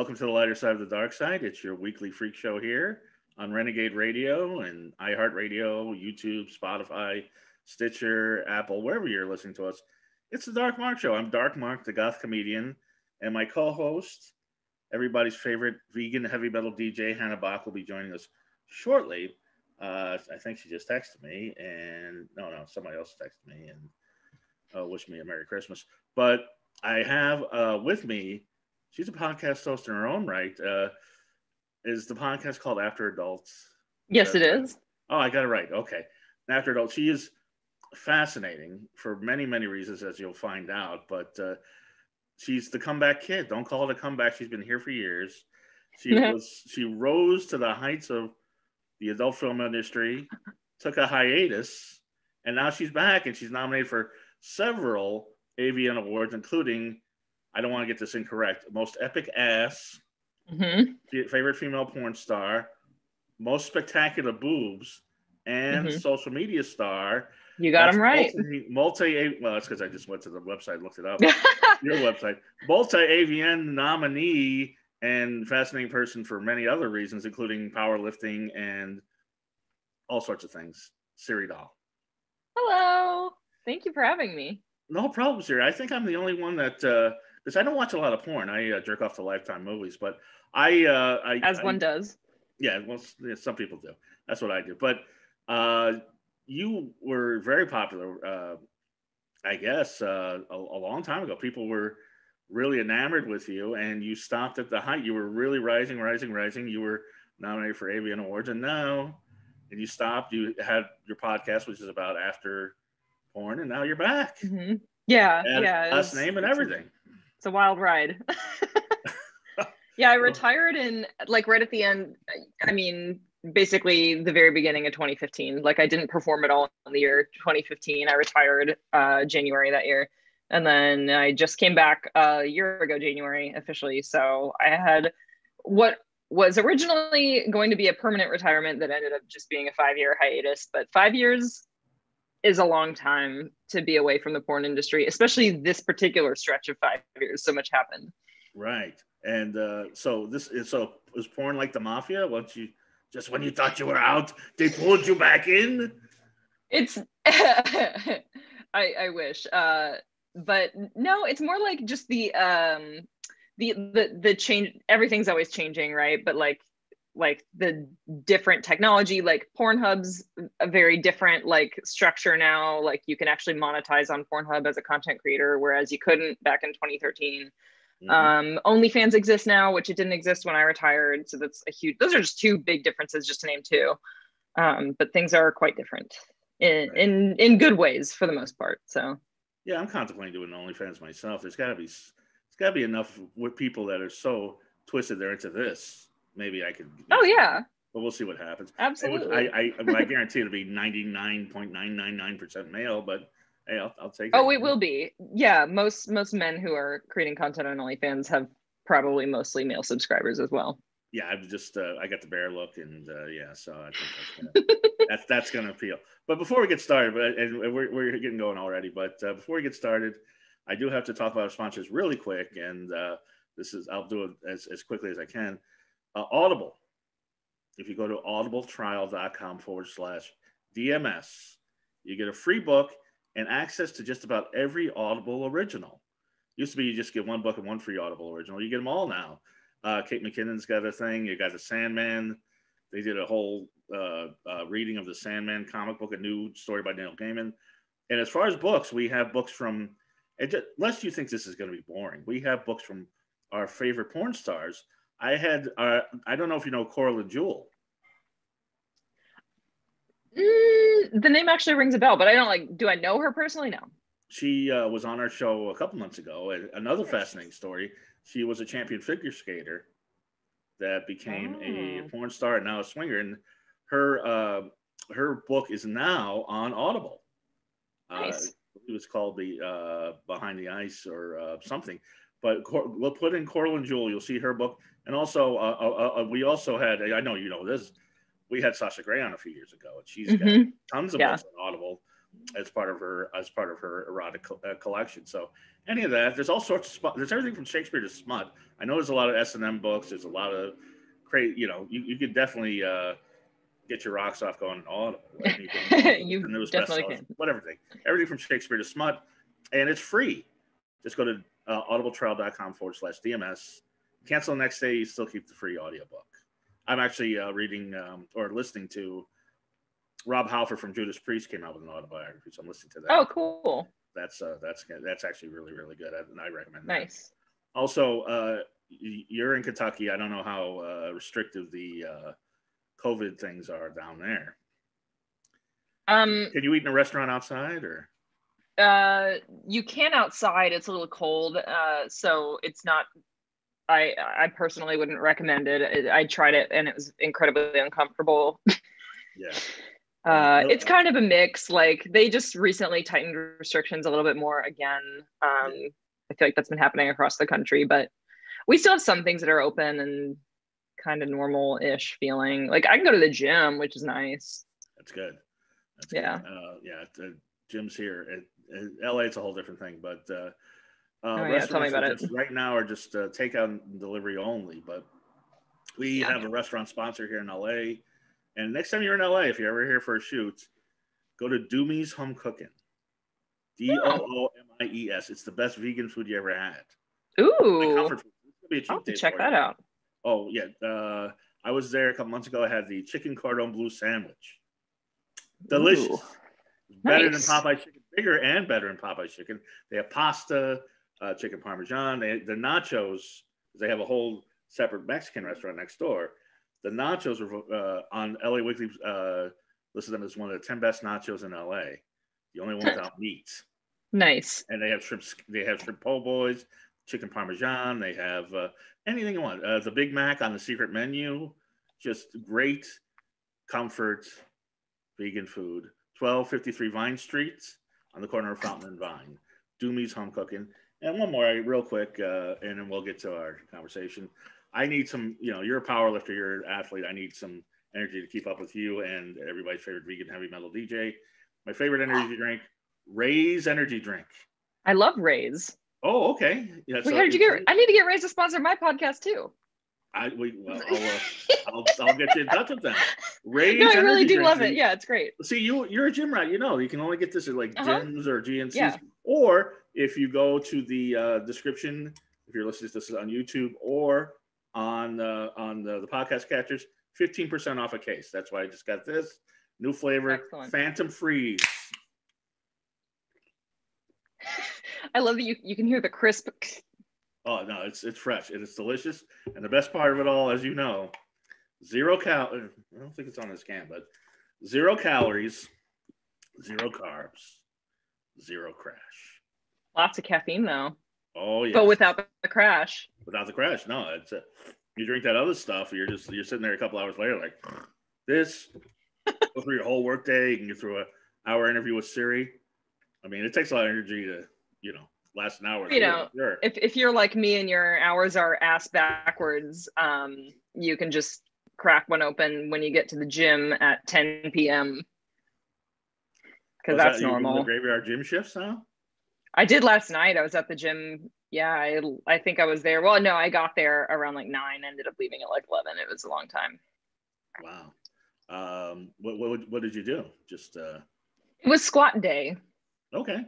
welcome to the lighter side of the dark side. It's your weekly freak show here on Renegade Radio and iHeartRadio, YouTube, Spotify, Stitcher, Apple, wherever you're listening to us. It's the Dark Mark Show. I'm Dark Mark, the goth comedian, and my co-host, everybody's favorite vegan heavy metal DJ, Hannah Bach, will be joining us shortly. I think she just texted me, and no, somebody else texted me and wished me a Merry Christmas. But I have with me, she's a podcast host in her own right. Is the podcast called After Adults? Yes, it is. Oh, I got it right. Okay. After Adults. She is fascinating for many, many reasons, as you'll find out. But she's the comeback kid. Don't call it a comeback. She's been here for years. She rose to the heights of the adult film industry, took a hiatus, and now she's back, and she's nominated for several AVN awards, including, I don't want to get this incorrect, most epic ass, favorite female porn star, most spectacular boobs, and social media star. You got them right. Well, it's because I just went to the website, looked it up. Your website. Multi-AVN nominee and fascinating person for many other reasons, including powerlifting and all sorts of things. Siri Dahl. Hello. Thank you for having me. No problem, Siri. I think I'm the only one that, because I don't watch a lot of porn. I jerk off to Lifetime movies, but one does. Yeah, well, some people do. That's what I do. But you were very popular, I guess, a long time ago. People were really enamored with you, and you stopped at the height. You were really rising. You were nominated for AVN Awards, and you stopped. You had your podcast, which is about after porn, and now you're back. Yeah, last name and everything. It's a wild ride. Yeah, I retired in right at the end. I mean, basically the very beginning of 2015. I didn't perform at all in the year 2015. I retired January that year, and then I just came back a year ago, January, officially. So I had what was originally going to be a permanent retirement that ended up just being a 5-year hiatus. But 5 years is a long time to be away from the porn industry, especially this particular stretch of 5 years. So much happened. Right. And so was porn like the mafia? When you thought you were out, they pulled you back in? It's I wish. But no, it's more like just the change. Everything's always changing, right? But like the different technology, like Pornhub's a very different structure now. You can actually monetize on Pornhub as a content creator, whereas you couldn't back in 2013. OnlyFans exists now, which it didn't exist when I retired. So those are just two big differences, just to name two. But things are quite different in good ways for the most part. So yeah, I'm contemplating doing OnlyFans myself. There's got to be enough with people that are so twisted they're into this. Maybe I could. Oh yeah. But we'll see what happens. Absolutely. I guarantee it'll be 99.999% male, but hey, I'll take it. Oh, it will be. Yeah, most men who are creating content on OnlyFans have probably mostly male subscribers as well. Yeah, I've just I got the bear look, and so I think that's gonna appeal. But before we get started, and we're getting going already, but before we get started, I do have to talk about our sponsors really quick, and I'll do it as quickly as I can. Audible. If you go to audibletrial.com/DMS, you get a free book and access to just about every Audible original. Used to be you just get one book and one free Audible original. You get them all now. Kate McKinnon's got a thing. You got the Sandman. They did a whole reading of the Sandman comic book, a new story by Neil Gaiman. And as far as books, we have books from, lest you think this is going to be boring, we have books from our favorite porn stars. I don't know if you know Carla Jewell. The name actually rings a bell, but I don't do I know her personally? No. She was on our show a couple months ago. Another fascinating story. She was a champion figure skater that became a porn star and now a swinger. And her book is now on Audible. Nice. It was called the Behind the Ice or something. But we'll put in Carla Jewell. You'll see her book. And also, we also had, I know you know this, we had Sasha Grey on a few years ago. And she's got tons of books on Audible. as part of her erotic collection. So any of that, there's all sorts of there's everything from Shakespeare to smut. I know there's a lot of S&M books. There's a lot of crazy. You could definitely get your rocks off going Audible. Right? You definitely can. Whatever thing. Everything from Shakespeare to smut, and it's free. Just go to audibletrial.com/DMS. Cancel the next day, you still keep the free audiobook. I'm actually reading or listening to Rob Halford from Judas Priest came out with an autobiography, so I'm listening to that. Oh, cool. That's actually really, really good, and I recommend that. Nice. Also, you're in Kentucky. I don't know how restrictive the COVID things are down there. Can you eat in a restaurant outside, or? You can outside. It's a little cold, so it's not. I personally wouldn't recommend it. I tried it and it was incredibly uncomfortable. Yeah. It's kind of a mix. Like they just recently tightened restrictions a little bit more again. I feel like that's been happening across the country, but we still have some things that are open and kind of normal-ish feeling. Like I can go to the gym, which is nice. That's good. Yeah. The gyms here. LA, it's a whole different thing, but tell me about it. Right now are just takeout and delivery only. But we have a restaurant sponsor here in LA. And next time you're in LA, if you're ever here for a shoot, go to Doomie's Home Cooking. Doomies. It's the best vegan food you ever had. Ooh. I'll check that out. Oh, yeah. I was there a couple months ago. I had the chicken cordon bleu sandwich. Delicious. Ooh. Better than Popeye's chicken. Bigger and better than Popeye's chicken. They have pasta, chicken parmesan. The nachos, they have a whole separate Mexican restaurant next door. The nachos are on LA Weekly, listed them as one of the 10 best nachos in LA. The only one without meat. Nice. And they have shrimp po' boys, chicken parmesan. They have anything you want. The Big Mac on the secret menu. Just great comfort vegan food. 1253 Vine Street on the corner of Fountain and Vine. Doomie's Home Cooking. And one more real quick, and then we'll get to our conversation. I need some, you're a power lifter, you're an athlete. I need some energy to keep up with you and everybody's favorite vegan heavy metal DJ. My favorite energy drink, Raze energy drink. I love Raze. Oh, okay. Yeah, I need to get Raze to sponsor my podcast too. I'll get you in touch with them. Raze. No, I really do love it. Yeah, it's great. See, you're a gym rat. You can only get this at like gyms or GNCs, or if you go to the description, if you're listening to this on YouTube or on the podcast catchers, 15% off a case. That's why I just got this new flavor. Excellent. Phantom Freeze. I love that you can hear the crisp. Oh no, it's fresh and it's delicious. And the best part of it all, as you know, 0 calories. I don't think it's on this can, but 0 calories, 0 carbs, 0 crash. Lots of caffeine though. Oh yeah. But without the crash. Without the crash, no. It's you drink that other stuff, you're sitting there a couple hours later like this. Go through your whole workday. You can get through an hour interview with Siri. I mean, it takes a lot of energy to last an hour. Sure. If you're like me and your hours are ass backwards, you can just crack one open when you get to the gym at 10 p.m. because that's normal. You the graveyard gym shifts now? I did last night. I was at the gym. Yeah, I think I was there. Well, no, I got there around like 9. Ended up leaving at like 11. It was a long time. Wow. What did you do? Just it was squat day. Okay.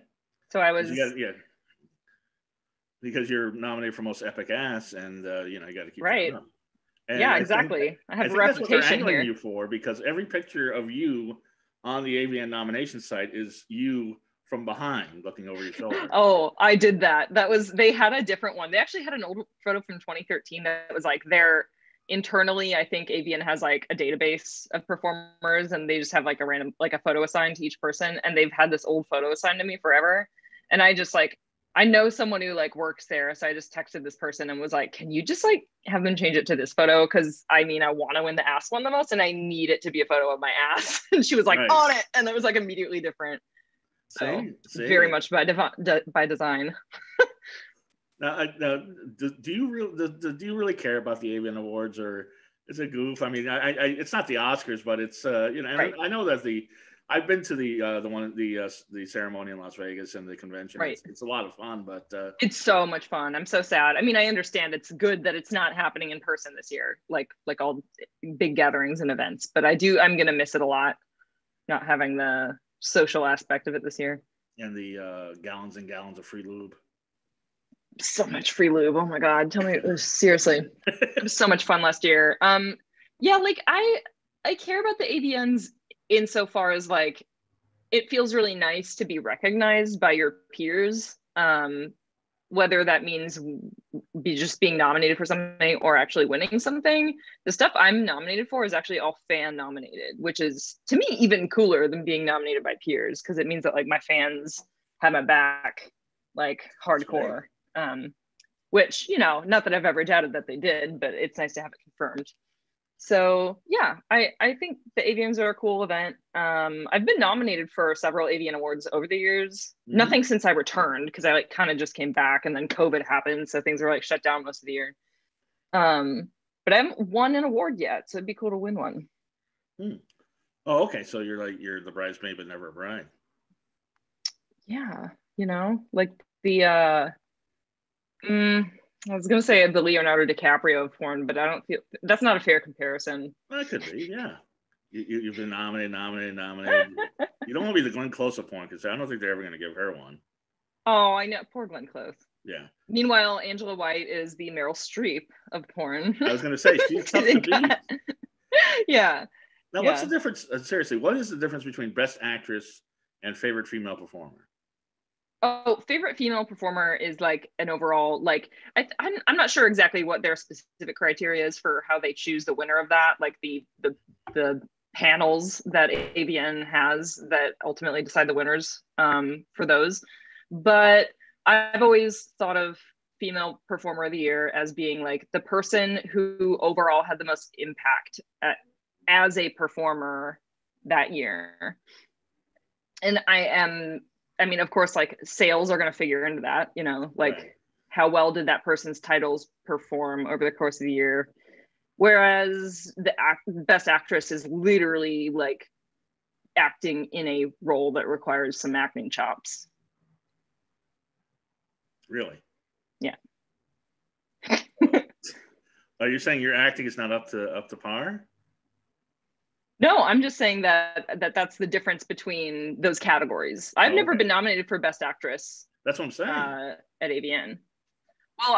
So I was because you're nominated for most epic ass, and you got to keep right. And yeah, exactly. I have a reputation that's what they're angling here. You for, because every picture of you on the AVN nomination site is you from behind looking over your shoulder. Oh, I did that. They had a different one. They actually had an old photo from 2013 that was like internally, I think AVN has like a database of performers and they just have like a random, like a photo assigned to each person. And they've had this old photo assigned to me forever. And I just I know someone who works there. So I just texted this person and was like, can you just have them change it to this photo? Cause I want to win the ass one the most and I need it to be a photo of my ass. And she was like, right. On it. And it was immediately different. So very much by design. Now, do you really care about the AVN Awards, or is it goof? I mean, it's not the Oscars, but it's right. I know that the I've been to the ceremony in Las Vegas and the convention. Right. It's a lot of fun, but it's so much fun. I'm so sad. I mean, I understand it's good that it's not happening in person this year, like all big gatherings and events. But I'm gonna miss it a lot, not having the social aspect of it this year. And the gallons and gallons of free lube. So much free lube. Oh my God. Tell me, seriously. It was so much fun last year. Yeah, like I care about the AVNs insofar as like, it feels really nice to be recognized by your peers. Whether that means just being nominated for something or actually winning something. The stuff I'm nominated for is actually all fan nominated, which is to me even cooler than being nominated by peers, because it means that like my fans have my back like hardcore. Which, you know, not that I've ever doubted that they did, but it's nice to have it confirmed. So yeah, I think the AVNs are a cool event. I've been nominated for several AVN awards over the years. Mm-hmm. Nothing since I returned, because I like kind of just came back and then COVID happened, so things were like shut down most of the year. But I haven't won an award yet, so it'd be cool to win one. Oh, okay. So you're the bridesmaid but never a bride. Yeah, you know, like the I was gonna say the Leonardo DiCaprio of porn, but I don't feel that's not a fair comparison. Well, it could be, yeah. You've been nominated. You don't want to be the Glenn Close of porn, because I don't think they're ever going to give her one. Oh, I know, poor Glenn Close. Yeah. Meanwhile, Angela White is the Meryl Streep of porn. I was going to say, she's tough to beat. Yeah. Now, what's the difference? Seriously, what is the difference between Best Actress and Favorite Female Performer? Oh, favorite female performer is like an overall, like I'm not sure exactly what their specific criteria is for how they choose the winner of that, like the panels that AVN has that ultimately decide the winners for those. But I've always thought of female performer of the year as being like the person who overall had the most impact as a performer that year. And I mean, of course, like sales are going to figure into that, you know, like right. How well did that person's titles perform over the course of the year? Whereas the Best Actress is literally like acting in a role that requires some acting chops. Really? Yeah. Are you saying your acting is not up to par? No, I'm just saying that's the difference between those categories. I've never been nominated for Best Actress. That's what I'm saying. At AVN. Well,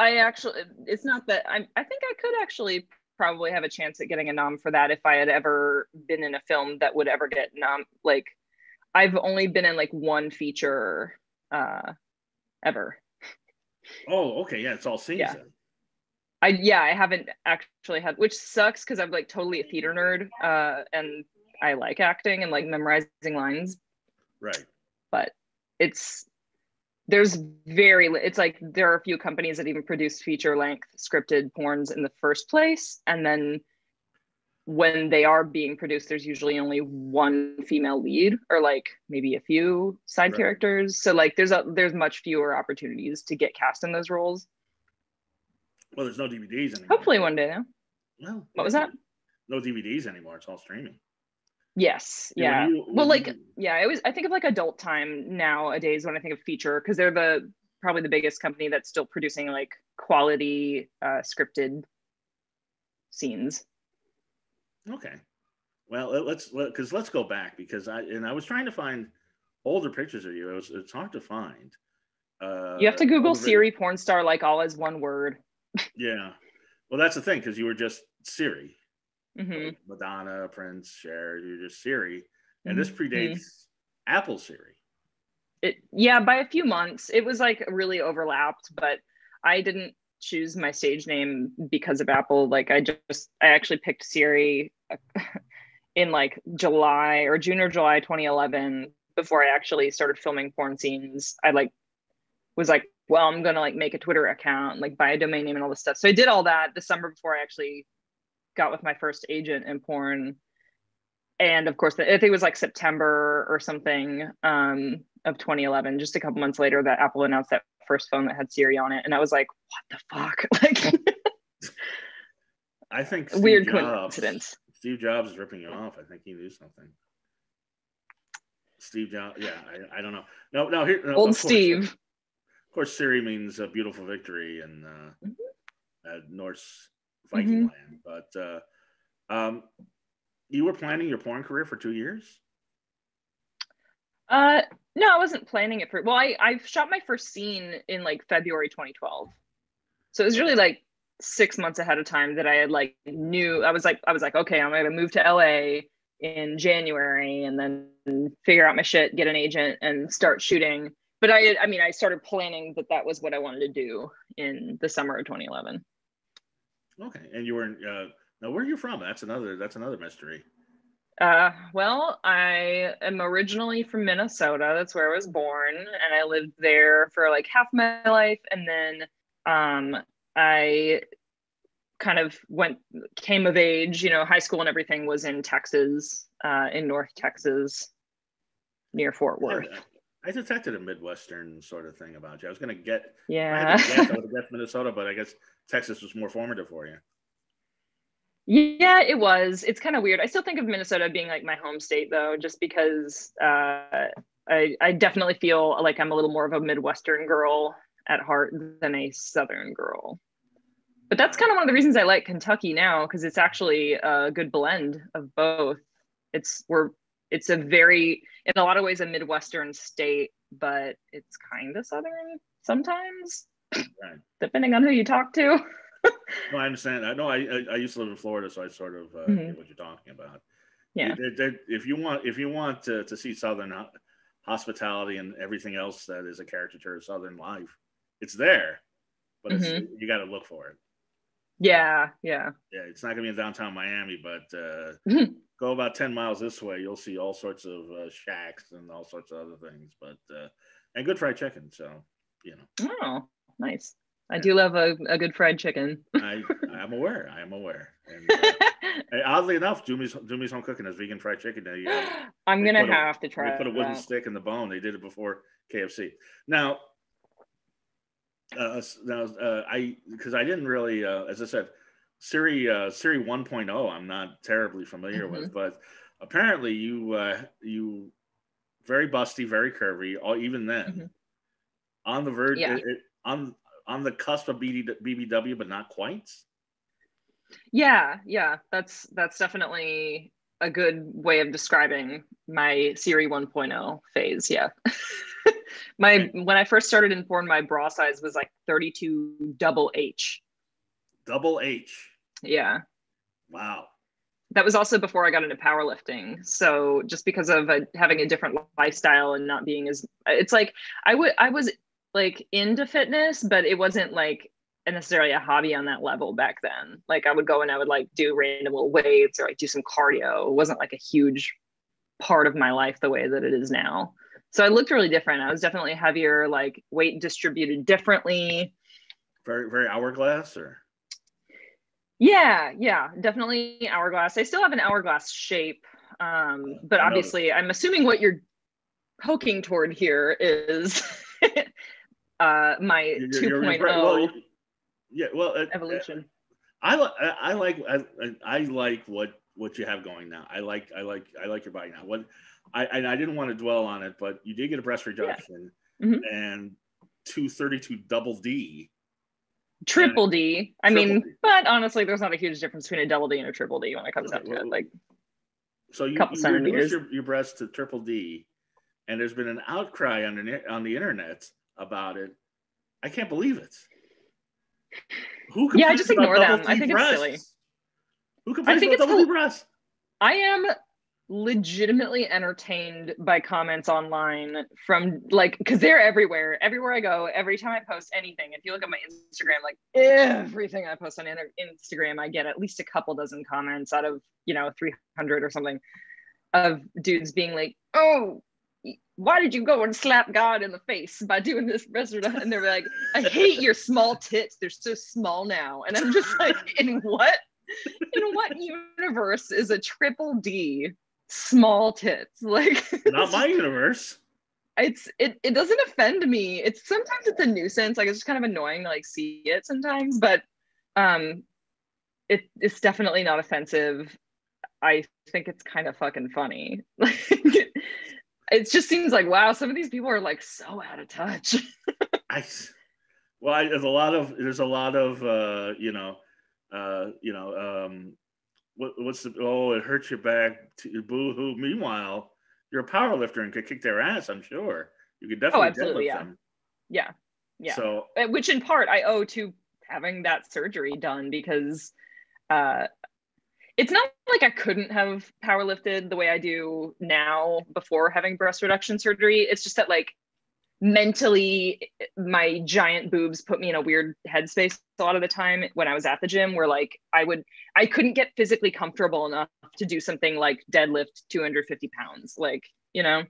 it's not that I think I could actually probably have a chance at getting a nom for that if I had ever been in a film that would ever get like, I've only been in like one feature ever. Oh, okay. Yeah, it's all scenes. Yeah. I haven't actually had, which sucks because I'm like totally a theater nerd and I like acting and like memorizing lines. Right. But it's like there are a few companies that even produce feature length scripted porns in the first place. And then when they are being produced, there's usually only one female lead or like maybe a few side characters. So like there's much fewer opportunities to get cast in those roles. Well, there's no DVDs anymore. Hopefully one day now. Well, what was that? No DVDs anymore. It's all streaming. Yes. Yeah. I think of like Adult Time nowadays when I think of feature, because they're probably the biggest company that's still producing like quality scripted scenes. Okay. Well, let's go back, because I was trying to find older pictures of you. It's hard to find. You have to Google Siri porn star, like all as one word. Yeah. Well, that's the thing, because you were just Siri. Mm-hmm. Madonna, Prince, Cher, you're just Siri. And this predates Apple Siri. By a few months. It was like really overlapped, but I didn't choose my stage name because of Apple. Like I actually picked Siri in like June or July 2011, before I actually started filming porn scenes. I was like, well, I'm gonna like make a Twitter account, like buy a domain name and all this stuff. So I did all that the summer before I actually got with my first agent in porn. And of course, I think it was like September or something of 2011, just a couple months later, that Apple announced that first phone that had Siri on it. And I was like, what the fuck? Like, I think weird coincidence. Steve Jobs is ripping you off. I think he knew something. Steve Jobs. Yeah, I don't know. No, here, no, Old Steve. Of course, Siri means a beautiful victory in Norse Viking land. But you were planning your porn career for 2 years? No, I wasn't planning it for. Well, I shot my first scene in like February 2012, so it was really like 6 months ahead of time that I had like knew. I was like, okay, I'm gonna move to LA in January and then figure out my shit, get an agent, and start shooting. But I mean, I started planning that was what I wanted to do in the summer of 2011. Okay, and you were in, now where are you from? That's another mystery. Well, I am originally from Minnesota. That's where I was born, and I lived there for like half my life, and then I kind of came of age. High school and everything was in Texas, in North Texas, near Fort Worth. I detected a Midwestern sort of thing about you. I was going to get, yeah. I would have guessed Minnesota, but I guess Texas was more formative for you. Yeah, it was. It's kind of weird. I still think of Minnesota being like my home state, though, just because I definitely feel like I'm a little more of a Midwestern girl at heart than a Southern girl. But that's kind of one of the reasons I like Kentucky now, because it's actually a good blend of both. It's a very, in a lot of ways, a Midwestern state, but it's kind of Southern sometimes, right, depending on who you talk to. No, I understand. I know. I used to live in Florida, so I sort of get what you're talking about. Yeah. If you want to see Southern hospitality and everything else that is a caricature of Southern life, it's there, but you got to look for it. Yeah. It's not gonna be in downtown Miami, but go about 10 miles this way, you'll see all sorts of shacks and all sorts of other things. But and good fried chicken. So Oh, nice. I do love a good fried chicken. I'm aware. And, oddly enough, Jumi's Home Cooking has vegan fried chicken. I'm gonna have to try. They put a wooden stick in the bone. They did it before KFC. Now, because I didn't really, as I said, Siri 1.0. I'm not terribly familiar with, but apparently you very busty, very curvy. Even then, on the verge, on the cusp of BBW, but not quite. Yeah, that's definitely a good way of describing my Siri 1.0 phase. Yeah. When I first started in porn, my bra size was like 32 double H. Double H. Yeah. Wow. That was also before I got into powerlifting. So just because of having a different lifestyle and not being it's like I was like into fitness, but it wasn't like necessarily a hobby on that level back then. Like I would go and I would like do random little weights or like do some cardio. It wasn't like a huge part of my life the way that it is now. So I looked really different. I was definitely heavier, like weight distributed differently. Very, very hourglass, or? Yeah, definitely hourglass. I still have an hourglass shape, but obviously I'm assuming what you're poking toward here is my 2.0 evolution. I like what you have going now. I like your body now. I didn't want to dwell on it, but you did get a breast reduction and 232 double D. Triple D. I mean, but honestly, there's not a huge difference between a double D and a triple D when it comes down to it. Like, so you reduce your breast to triple D, and there's been an outcry on the internet about it. I can't believe it. Who I just ignore them. I think it's silly. Who complains about double D breasts? I am legitimately entertained by comments online from like, because they're everywhere I go. Every time I post anything, if you look at my Instagram, like everything I post on Instagram, I get at least a couple dozen comments out of 300 or something of dudes being like, oh, why did you go and slap God in the face by doing this restaurant? And they're like, I hate your small tits, they're so small now. And I'm just like, in what universe is a triple D small tits? Like, not my universe. It doesn't offend me. Sometimes it's a nuisance. Like, it's just kind of annoying to like see it sometimes, but it's definitely not offensive. I think it's kind of fucking funny. it just seems like, wow, some of these people are like so out of touch. There's a lot of what's the, oh, it hurts your back, boo hoo. Meanwhile, you're a power lifter and could kick their ass. I'm sure you could definitely deadlift them. Yeah. So, which in part I owe to having that surgery done, because it's not like I couldn't have power lifted the way I do now before having breast reduction surgery. It's just that like mentally my giant boobs put me in a weird headspace a lot of the time when I was at the gym, where like I couldn't get physically comfortable enough to do something like deadlift 250 pounds, like, you know,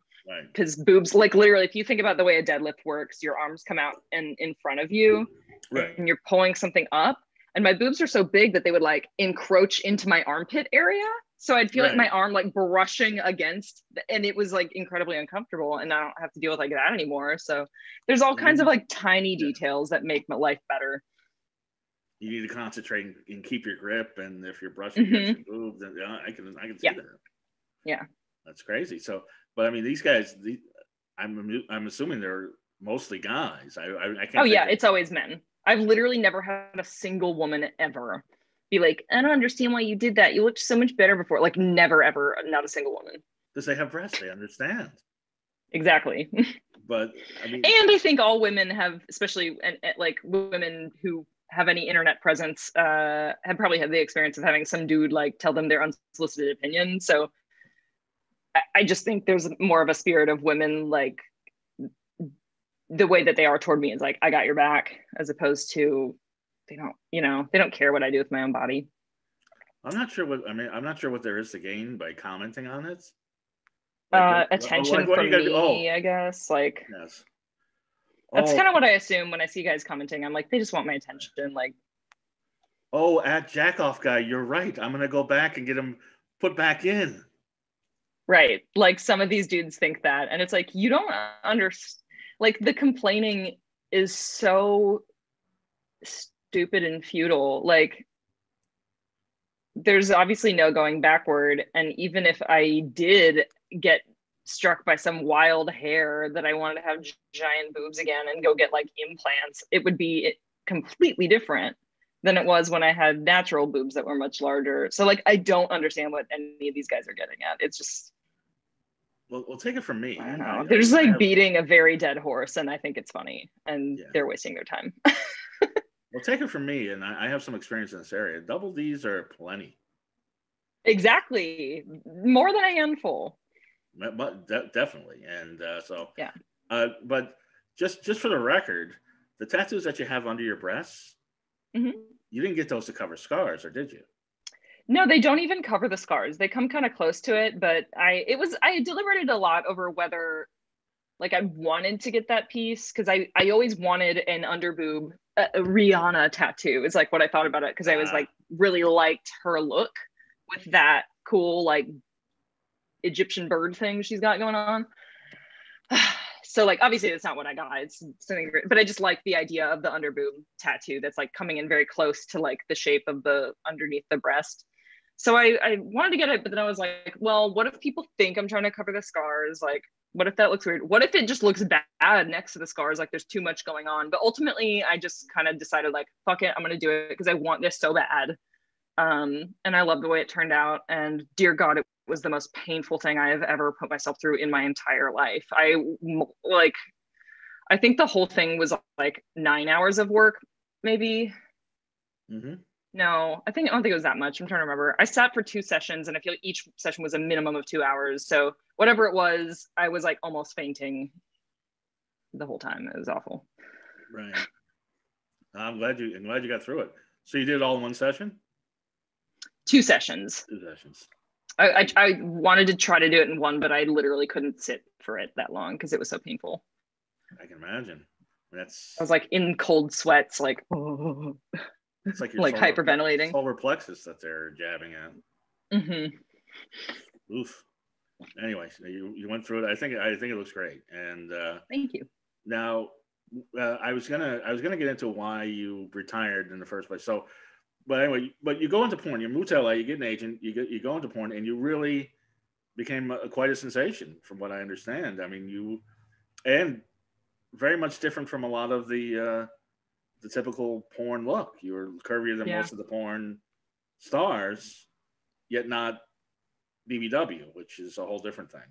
because boobs, like literally, if you think about the way a deadlift works, your arms come out and in front of you, and you're pulling something up. And my boobs are so big that they would like encroach into my armpit area. So I'd feel like my arm like brushing against, and it was like incredibly uncomfortable, and I don't have to deal with like that anymore. So there's all kinds of like tiny details that make my life better. You need to concentrate and keep your grip. And if you're brushing against your boobs, then I can see that. Yeah. That's crazy. So, but I mean, these guys, I'm assuming they're mostly guys. I can't. Oh yeah, it's always men. I've literally never had a single woman ever be like, I don't understand why you did that. You looked so much better before. Like never, ever, not a single woman. Because they have breasts, they understand. Exactly. But I mean, and I think all women have, especially like women who have any internet presence, have probably had the experience of having some dude like tell them their unsolicited opinion. So I just think there's more of a spirit of women, like the way that they are toward me is like, I got your back, as opposed to they don't care what I do with my own body. I'm not sure what there is to gain by commenting on it. Like, attention from me, I guess. Like, yes. That's kind of what I assume when I see guys commenting. I'm like, they just want my attention. Like, at Jackoff Guy, you're right. I'm gonna go back and get him put back in. Right. Like some of these dudes think that, and it's like, you don't understand. Like the complaining is so stupid and futile. Like there's obviously no going backward. And even if I did get struck by some wild hair that I wanted to have giant boobs again and go get like implants, it would be completely different than it was when I had natural boobs that were much larger. So like, I don't understand what any of these guys are getting at. It's just, well, take it from me. I don't know. They're just like beating a very dead horse, and I think it's funny, and they're wasting their time. Well, take it from me, and I have some experience in this area. Double Ds are plenty. Exactly. More than a handful. But definitely. And but just for the record, the tattoos that you have under your breasts, you didn't get those to cover scars, or did you? No, they don't even cover the scars. They come kind of close to it, but I deliberated a lot over whether like I wanted to get that piece, because I always wanted an underboob Rihanna tattoo is like what I thought about it, because I was like really liked her look with that cool like Egyptian bird thing she's got going on. So like obviously that's not what I got. It's something great, but I just like the idea of the underboob tattoo that's like coming in very close to like the shape of the underneath the breast. So I wanted to get it, but then I was like, well, what if people think I'm trying to cover the scars? Like, what if that looks weird? What if it just looks bad next to the scars? Like there's too much going on. But ultimately I just kind of decided like, fuck it, I'm going to do it because I want this so bad. And I love the way it turned out. And dear God, it was the most painful thing I have ever put myself through in my entire life. I think the whole thing was like 9 hours of work, maybe. No, I don't think it was that much. I'm trying to remember. I sat for 2 sessions, and I feel like each session was a minimum of 2 hours. So whatever it was, I was like almost fainting the whole time. It was awful. Right. I'm glad you got through it. So you did it all in one session? 2 sessions. 2 sessions. I wanted to try to do it in one, but I literally couldn't sit for it that long because it was so painful. I can imagine. I was like in cold sweats, like, oh. It's like your like hyperventilating. Solar plexus that they're jabbing at. Oof. Anyway, so you went through it. I think it looks great. And thank you. Now, I was gonna get into why you retired in the first place. So, but anyway, you go into porn. You move to LA. You get an agent. You go into porn, and you really became quite a sensation, from what I understand. I mean, and very much different from a lot of the typical porn look. You were curvier than most of the porn stars, yet not BBW, which is a whole different thing.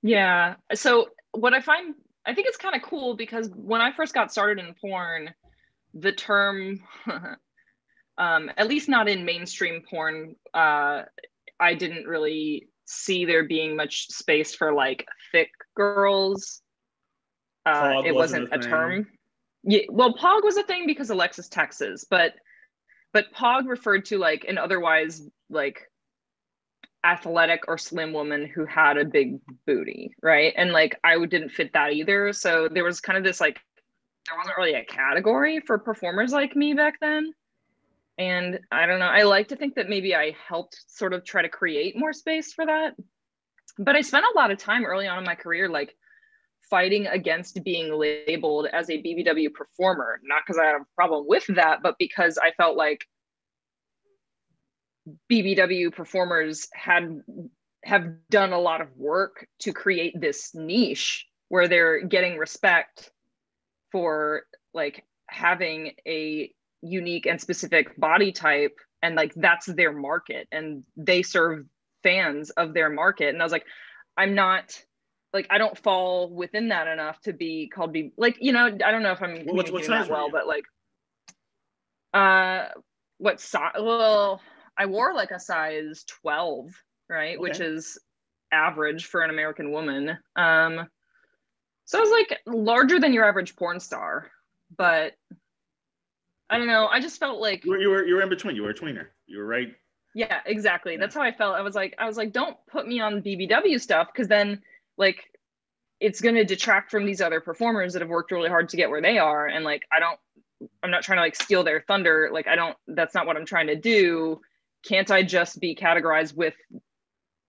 Yeah. So what I find, I think it's kind of cool because when I first got started in porn, the term, at least not in mainstream porn, I didn't really see there being much space for like thick girls. It wasn't a term. Yeah, well, Pog was a thing because Alexis Texas, but Pog referred to like an otherwise like athletic or slim woman who had a big booty, right? And like I didn't fit that either. So there was kind of this like, there wasn't really a category for performers like me back then. And I don't know, I like to think that maybe I helped sort of try to create more space for that. But I spent a lot of time early on in my career like fighting against being labeled as a BBW performer, not because I had a problem with that, but because I felt like BBW performers have done a lot of work to create this niche where they're getting respect for like having a unique and specific body type, and like that's their market and they serve fans of their market. And I was like, I'm not like, I don't fall within that enough to be called like, you know, I don't know if I'm communicating that well, but like what size? Well, I wore like a size 12, right? Okay. Which is average for an American woman. So I was like larger than your average porn star, but I don't know. I just felt like you were in between. You were a tweener. You were right. Yeah, exactly. Yeah. That's how I felt. I was like, don't put me on BBW stuff, because then like it's going to detract from these other performers that have worked really hard to get where they are. And like, I'm not trying to like steal their thunder. Like, that's not what I'm trying to do. Can't I just be categorized with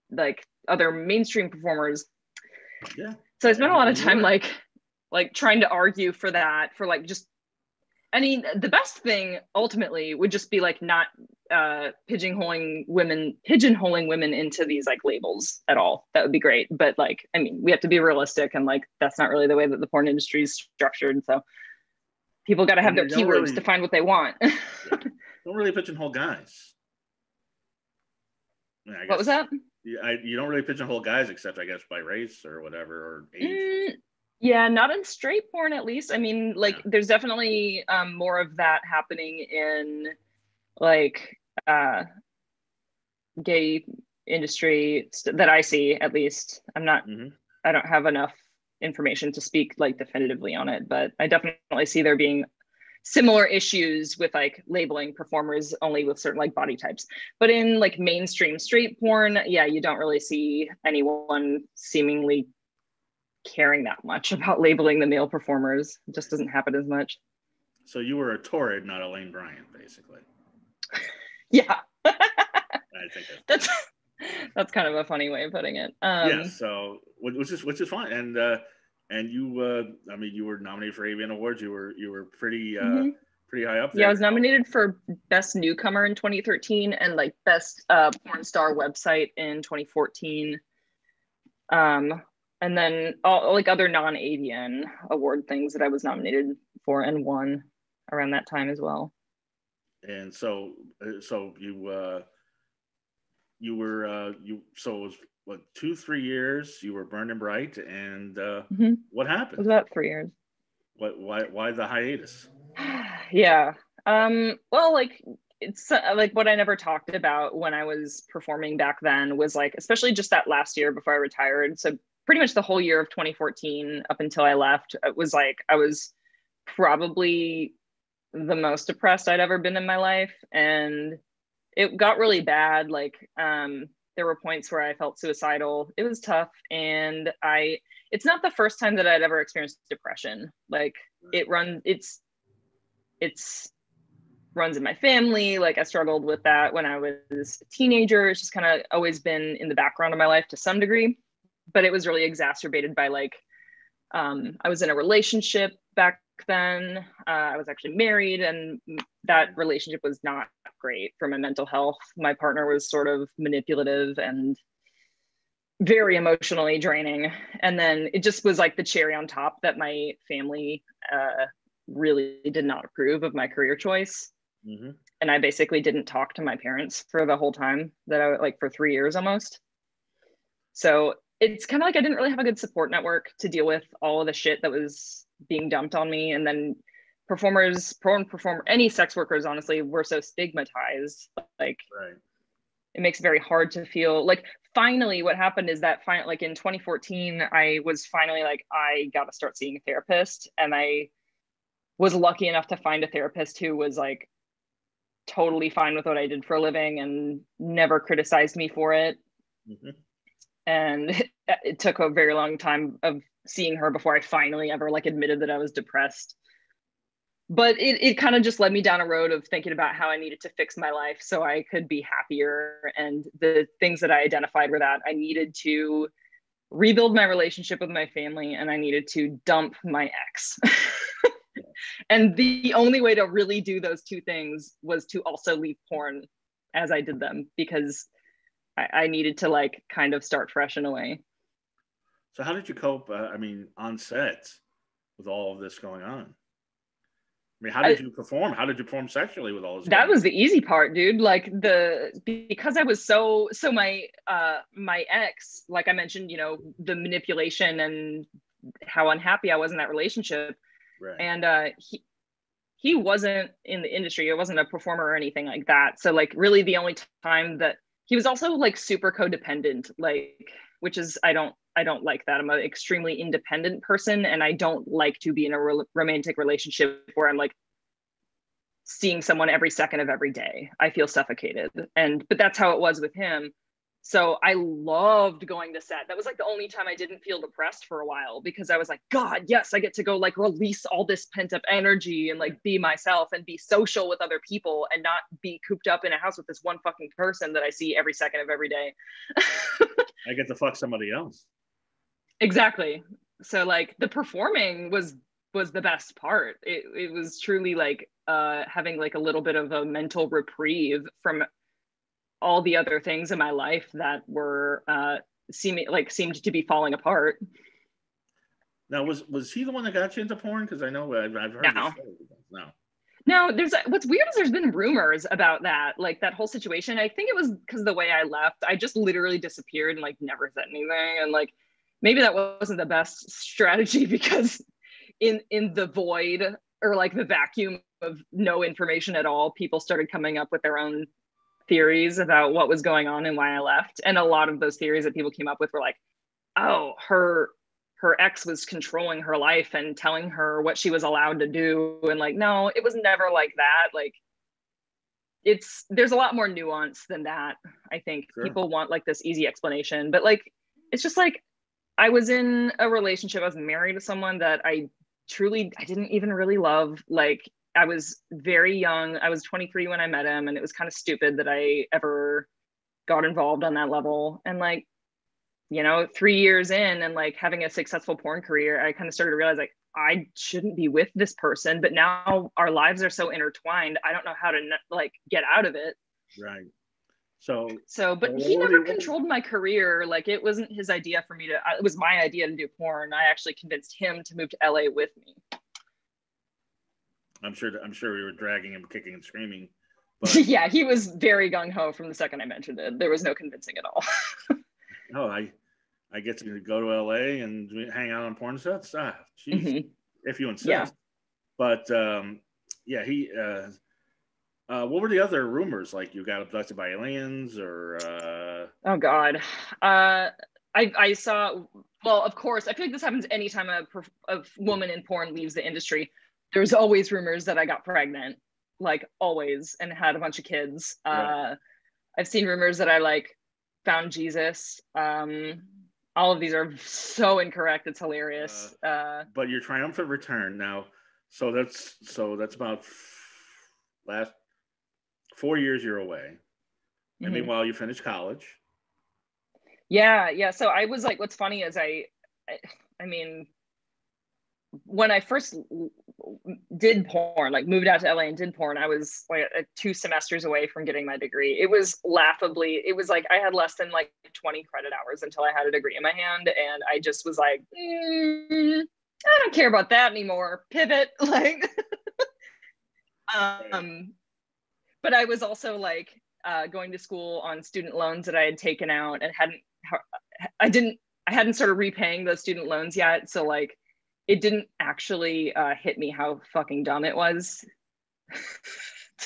like other mainstream performers? Yeah. So I spent a lot of time like trying to argue for that, for like just, I mean, the best thing ultimately would just be like not pigeonholing women into these like labels at all. That would be great. But like, I mean, we have to be realistic, and like that's not really the way that the porn industry is structured. So people got to have their keywords to find what they want. Yeah. Don't really pigeonhole guys. I mean, I guess, what was that? You don't really pigeonhole guys except, I guess, by race or whatever, or age. Yeah, not in straight porn, at least. I mean, like, there's definitely more of that happening in like gay industry that I see, at least. I don't have enough information to speak like definitively on it, but I definitely see there being similar issues with like labeling performers only with certain like body types. But in like mainstream straight porn, yeah, you don't really see anyone seemingly caring that much about labeling the male performers. It just doesn't happen as much. So you were a Torrid, not a Lane Bryant, basically. Yeah. I think that's kind of a funny way of putting it. Yeah, so which is fine. And you I mean, you were nominated for AVN Awards. You were pretty pretty high up there. Yeah, I was nominated for Best Newcomer in 2013 and like Best Porn Star Website in 2014. And then all like other non-AVN award things that I was nominated for and won around that time as well. And so it was what, 2-3 years you were burning bright, and what happened? It was about 3 years. Why the hiatus? Yeah. Well, like it's like what I never talked about when I was performing back then was like, especially just that last year before I retired. So pretty much the whole year of 2014 up until I left, it was like I was probably the most depressed I'd ever been in my life, and it got really bad. Like there were points where I felt suicidal. It was tough, and it's not the first time that I'd ever experienced depression. Like it runs in my family. Like I struggled with that when I was a teenager. It's just kind of always been in the background of my life to some degree, but it was really exacerbated by like, I was in a relationship back then. I was actually married, and that relationship was not great for my mental health. My partner was sort of manipulative, and very emotionally draining. And then it just was like the cherry on top that my family really did not approve of my career choice. Mm-hmm. And I basically didn't talk to my parents for the whole time that I like for 3 years almost. So it's kind of like I didn't really have a good support network to deal with all of the shit that was being dumped on me. And then any sex workers, honestly, were so stigmatized. Like, Right. It makes it very hard to feel like finally what happened is that like in 2014, I was finally like, I got to start seeing a therapist. And I was lucky enough to find a therapist who was like totally fine with what I did for a living and never criticized me for it. Mm-hmm. And it took a very long time of seeing her before I finally ever like admitted that I was depressed. But it kind of just led me down a road of thinking about how I needed to fix my life so I could be happier. And the things that I identified were that I needed to rebuild my relationship with my family and I needed to dump my ex. And the only way to really do those two things was to also leave porn as I did them, because I needed to like kind of start fresh in a way. So how did you cope, on set with all of this going on? I mean, how did you perform? How did you perform sexually with all this? That was the easy part, dude. Like because I was so my ex, like I mentioned, you know, the manipulation and how unhappy I was in that relationship. Right. And he wasn't in the industry. It wasn't a performer or anything like that. So like really the only time that he was also like super codependent, like, which is I don't like that. I'm an extremely independent person, and I don't like to be in a romantic relationship where I'm like seeing someone every second of every day. I feel suffocated. But that's how it was with him. So I loved going to set. That was like the only time I didn't feel depressed for a while, because I was like, God, yes, I get to go like release all this pent up energy and like be myself and be social with other people and not be cooped up in a house with this one fucking person that I see every second of every day. I get to fuck somebody else. Exactly. So like the performing was the best part. It was truly like having like a little bit of a mental reprieve from all the other things in my life that were seemed to be falling apart. Now, was he the one that got you into porn? Because I know I've heard No. No. No, what's weird is there's been rumors about that, like that whole situation. I think it was because of the way I left. I just literally disappeared and like never said anything. And like maybe that wasn't the best strategy, because in the void or like the vacuum of no information at all, people started coming up with their own theories about what was going on and why I left. And a lot of those theories that people came up with were like, oh, her ex was controlling her life and telling her what she was allowed to do. And like, no, it was never like that. Like there's a lot more nuance than that. I think Sure. People want like this easy explanation, but like, it's just like, I was in a relationship. I was married to someone that I didn't even really love. Like I was very young. I was 23 when I met him, and it was kind of stupid that I ever got involved on that level. And like, you know, 3 years in and like having a successful porn career, I kind of started to realize like I shouldn't be with this person, but now our lives are so intertwined. I don't know how to like get out of it. Right. But he never controlled my career. Like it wasn't his idea for me it was my idea to do porn. I actually convinced him to move to LA with me. I'm sure we were dragging him, kicking and screaming. But yeah, he was very gung-ho from the second I mentioned it. There was no convincing at all. No, I get to go to LA and hang out on porn sets. Jeez, mm-hmm. If you insist. Yeah. But he. What were the other rumors? Like you got abducted by aliens, or? Oh God, I saw. Well, of course, I feel like this happens anytime a woman in porn leaves the industry. There's always rumors that I got pregnant, like always, and had a bunch of kids. Right. I've seen rumors that I like found Jesus. All of these are so incorrect. It's hilarious. But your triumphant return now. So that's about last 4 years you're away. And meanwhile, you finished college. Yeah. So I was like, what's funny is I mean, when I first did porn, like moved out to LA and did porn, I was like 2 semesters away from getting my degree. It was like I had less than like 20 credit hours until I had a degree in my hand. And I just was like, I don't care about that anymore. Pivot. Like, but I was also like going to school on student loans that I had taken out and I hadn't started repaying those student loans yet. So like, it didn't actually hit me how fucking dumb it was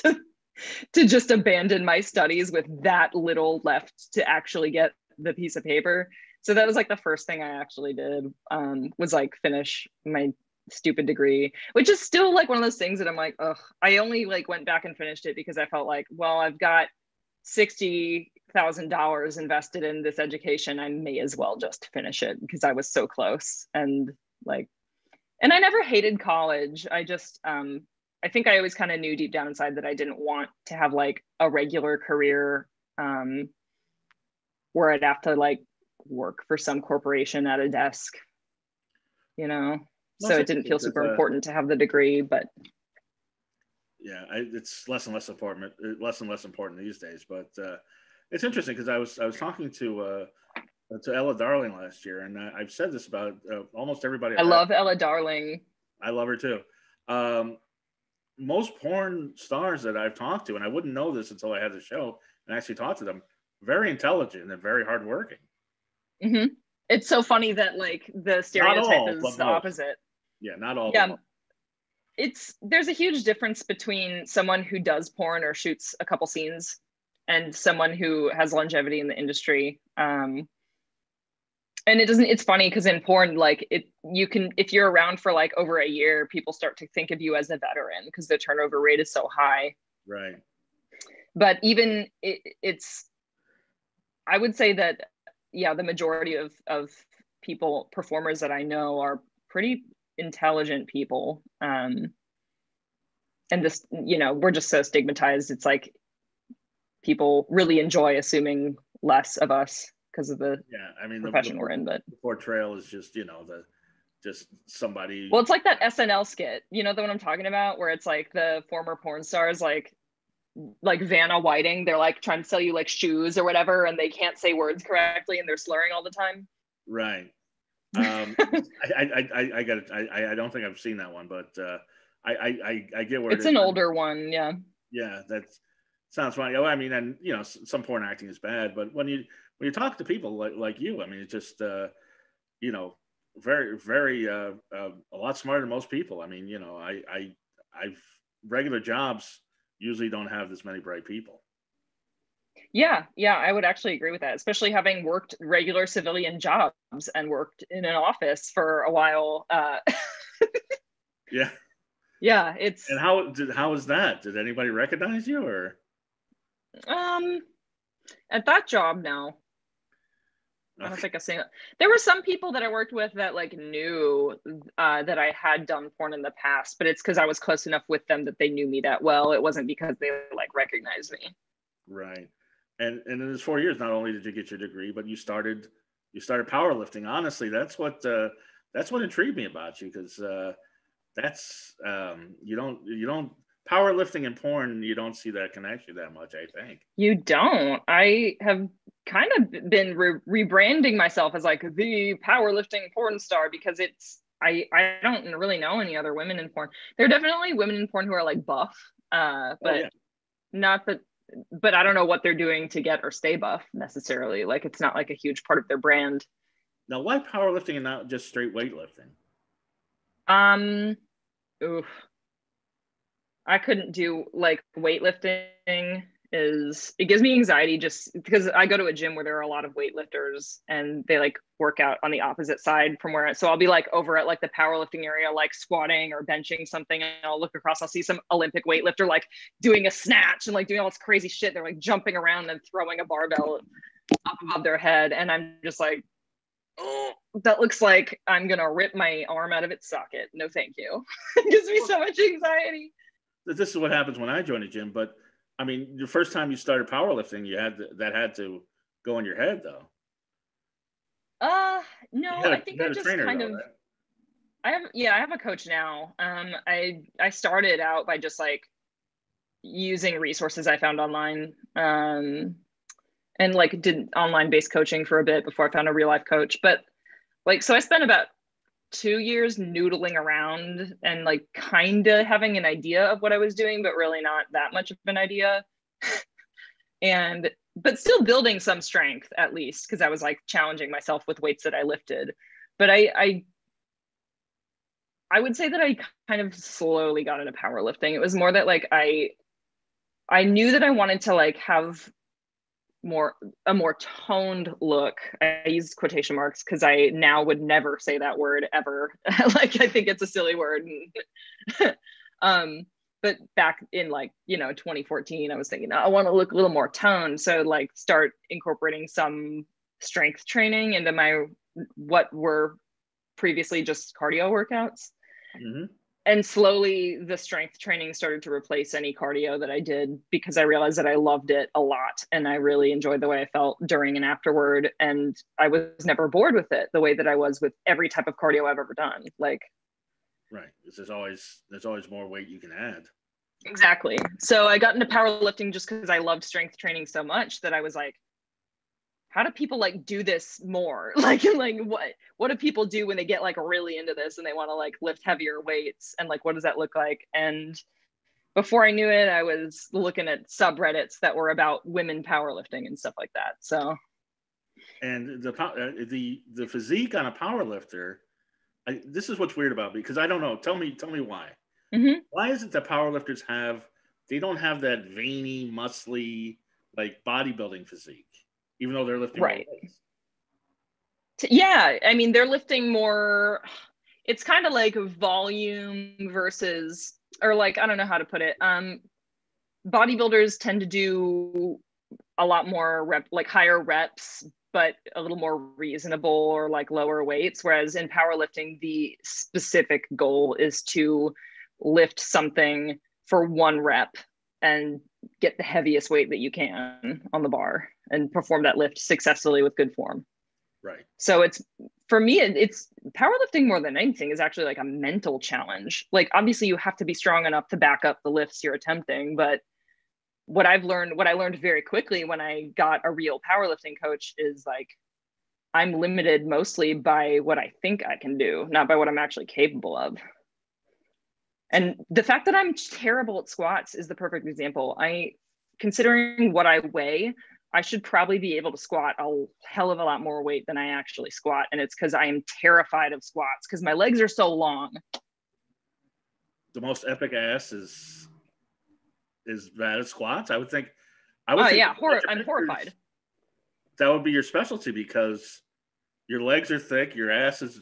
to just abandon my studies with that little left to actually get the piece of paper. So that was like the first thing I actually did, was like finish my stupid degree, which is still like one of those things that I'm like, ugh, I only like went back and finished it because I felt like, well, I've got $60,000 invested in this education. I may as well just finish it because I was so close. And like, and I never hated college. I just, I think I always kind of knew deep down inside that I didn't want to have like a regular career where I'd have to like work for some corporation at a desk, you know? So it didn't feel super important to have the degree, but. Yeah, it's less and less important these days. But it's interesting because I was talking to Ella Darling last year, and I've said this about almost everybody. I love Ella Darling. I love her too. Most porn stars that I've talked to, and I wouldn't know this until I had the show and actually talked to them, very intelligent and very hardworking. Mm-hmm. It's so funny that like the stereotype is the opposite. Yeah, not all. Yeah, there's a huge difference between someone who does porn or shoots a couple scenes and someone who has longevity in the industry. And it's funny because in porn, like if you're around for like over a year, people start to think of you as a veteran because the turnover rate is so high. Right. But even I would say that, yeah, the majority of performers that I know are pretty intelligent people. And this, you know, we're just so stigmatized. It's like people really enjoy assuming less of us because of the profession we're in. But the portrayal is just, you know, just somebody. Well, it's like that SNL skit, you know, the one I'm talking about, where it's like the former porn stars, like Vanna Whiting, they're like trying to sell you like shoes or whatever, and they can't say words correctly and they're slurring all the time. Right. I got it. I don't think I've seen that one, but I get where it's an older one. Yeah. Yeah, that sounds funny. Oh, I mean, and you know, some porn acting is bad, but when you talk to people like you, I mean, it's just you know, very very a lot smarter than most people. I mean, you know, I've regular jobs usually don't have this many bright people. Yeah, I would actually agree with that, especially having worked regular civilian jobs and worked in an office for a while. Yeah. Yeah, it's. And how was that? Did anybody recognize you or? At that job, no. I don't think I've seen it. There were some people that I worked with that like knew that I had done porn in the past, but it's because I was close enough with them that they knew me that well. It wasn't because they like recognized me. Right. And in those 4 years, not only did you get your degree, but you started powerlifting. Honestly, that's what intrigued me about you, because that's you don't powerlifting and porn, you don't see that connection that much, I think. You don't. I have kind of been rebranding myself as like the powerlifting porn star because I don't really know any other women in porn. There are definitely women in porn who are like buff, but not that. But I don't know what they're doing to get or stay buff necessarily. Like it's not like a huge part of their brand. Now, why powerlifting and not just straight weightlifting? Oof. I couldn't do like weightlifting. It gives me anxiety just because I go to a gym where there are a lot of weightlifters and they like work out on the opposite side from so I'll be like over at like the powerlifting area, like squatting or benching something, and I'll look across, I'll see some Olympic weightlifter like doing a snatch and like doing all this crazy shit. They're like jumping around and throwing a barbell up above their head, and I'm just like, oh, that looks like I'm gonna rip my arm out of its socket. No, thank you. It gives me so much anxiety. This is what happens when I join a gym, but I mean, the first time you started powerlifting, that had to go in your head, though. No, I think I just kind of. Right? I have a coach now. I started out by just like using resources I found online, and like did online based coaching for a bit before I found a real life coach. But like, so I spent about 2 years noodling around and like kind of having an idea of what I was doing, but really not that much of an idea. And but still building some strength at least, because I was like challenging myself with weights that I lifted. But I would say that I kind of slowly got into powerlifting. It was more that like I knew that I wanted to like have a more toned look. I use quotation marks because I now would never say that word ever. Like I think it's a silly word. But back in like, 2014, I was thinking, I want to look a little more toned. So like start incorporating some strength training into my what were previously just cardio workouts. Mm-hmm. And slowly the strength training started to replace any cardio that I did, because I realized that I loved it a lot and I really enjoyed the way I felt during and afterward. And I was never bored with it the way that I was with every type of cardio I've ever done. Like, right. There's always more weight you can add. Exactly. So I got into powerlifting just because I loved strength training so much that I was like, how do people like do this more? Like what do people do when they get like really into this and they want to like lift heavier weights, and like what does that look like? And before I knew it, I was looking at subreddits that were about women powerlifting and stuff like that. So, and the physique on a powerlifter, this is what's weird about me, because I don't know. Tell me why. Mm-hmm. Why is it that powerlifters they don't have that veiny, muscly, like bodybuilding physique, even though they're lifting right? more weights? Yeah, I mean, they're lifting more. It's kind of like volume versus, or like, I don't know how to put it. Bodybuilders tend to do a lot more like higher reps, but a little more reasonable or like lower weights. Whereas in powerlifting, the specific goal is to lift something for one rep and get the heaviest weight that you can on the bar and perform that lift successfully with good form. Right. So it's, for me, it's powerlifting more than anything is actually like a mental challenge. Like obviously you have to be strong enough to back up the lifts you're attempting, but what I learned very quickly when I got a real powerlifting coach is like, I'm limited mostly by what I think I can do, not by what I'm actually capable of. And the fact that I'm terrible at squats is the perfect example. Considering what I weigh, I should probably be able to squat a hell of a lot more weight than I actually squat. And it's because I am terrified of squats because my legs are so long. The most epic ass is that at squats. I would think. Yeah, I'm horrified. That would be your specialty because your legs are thick, your ass is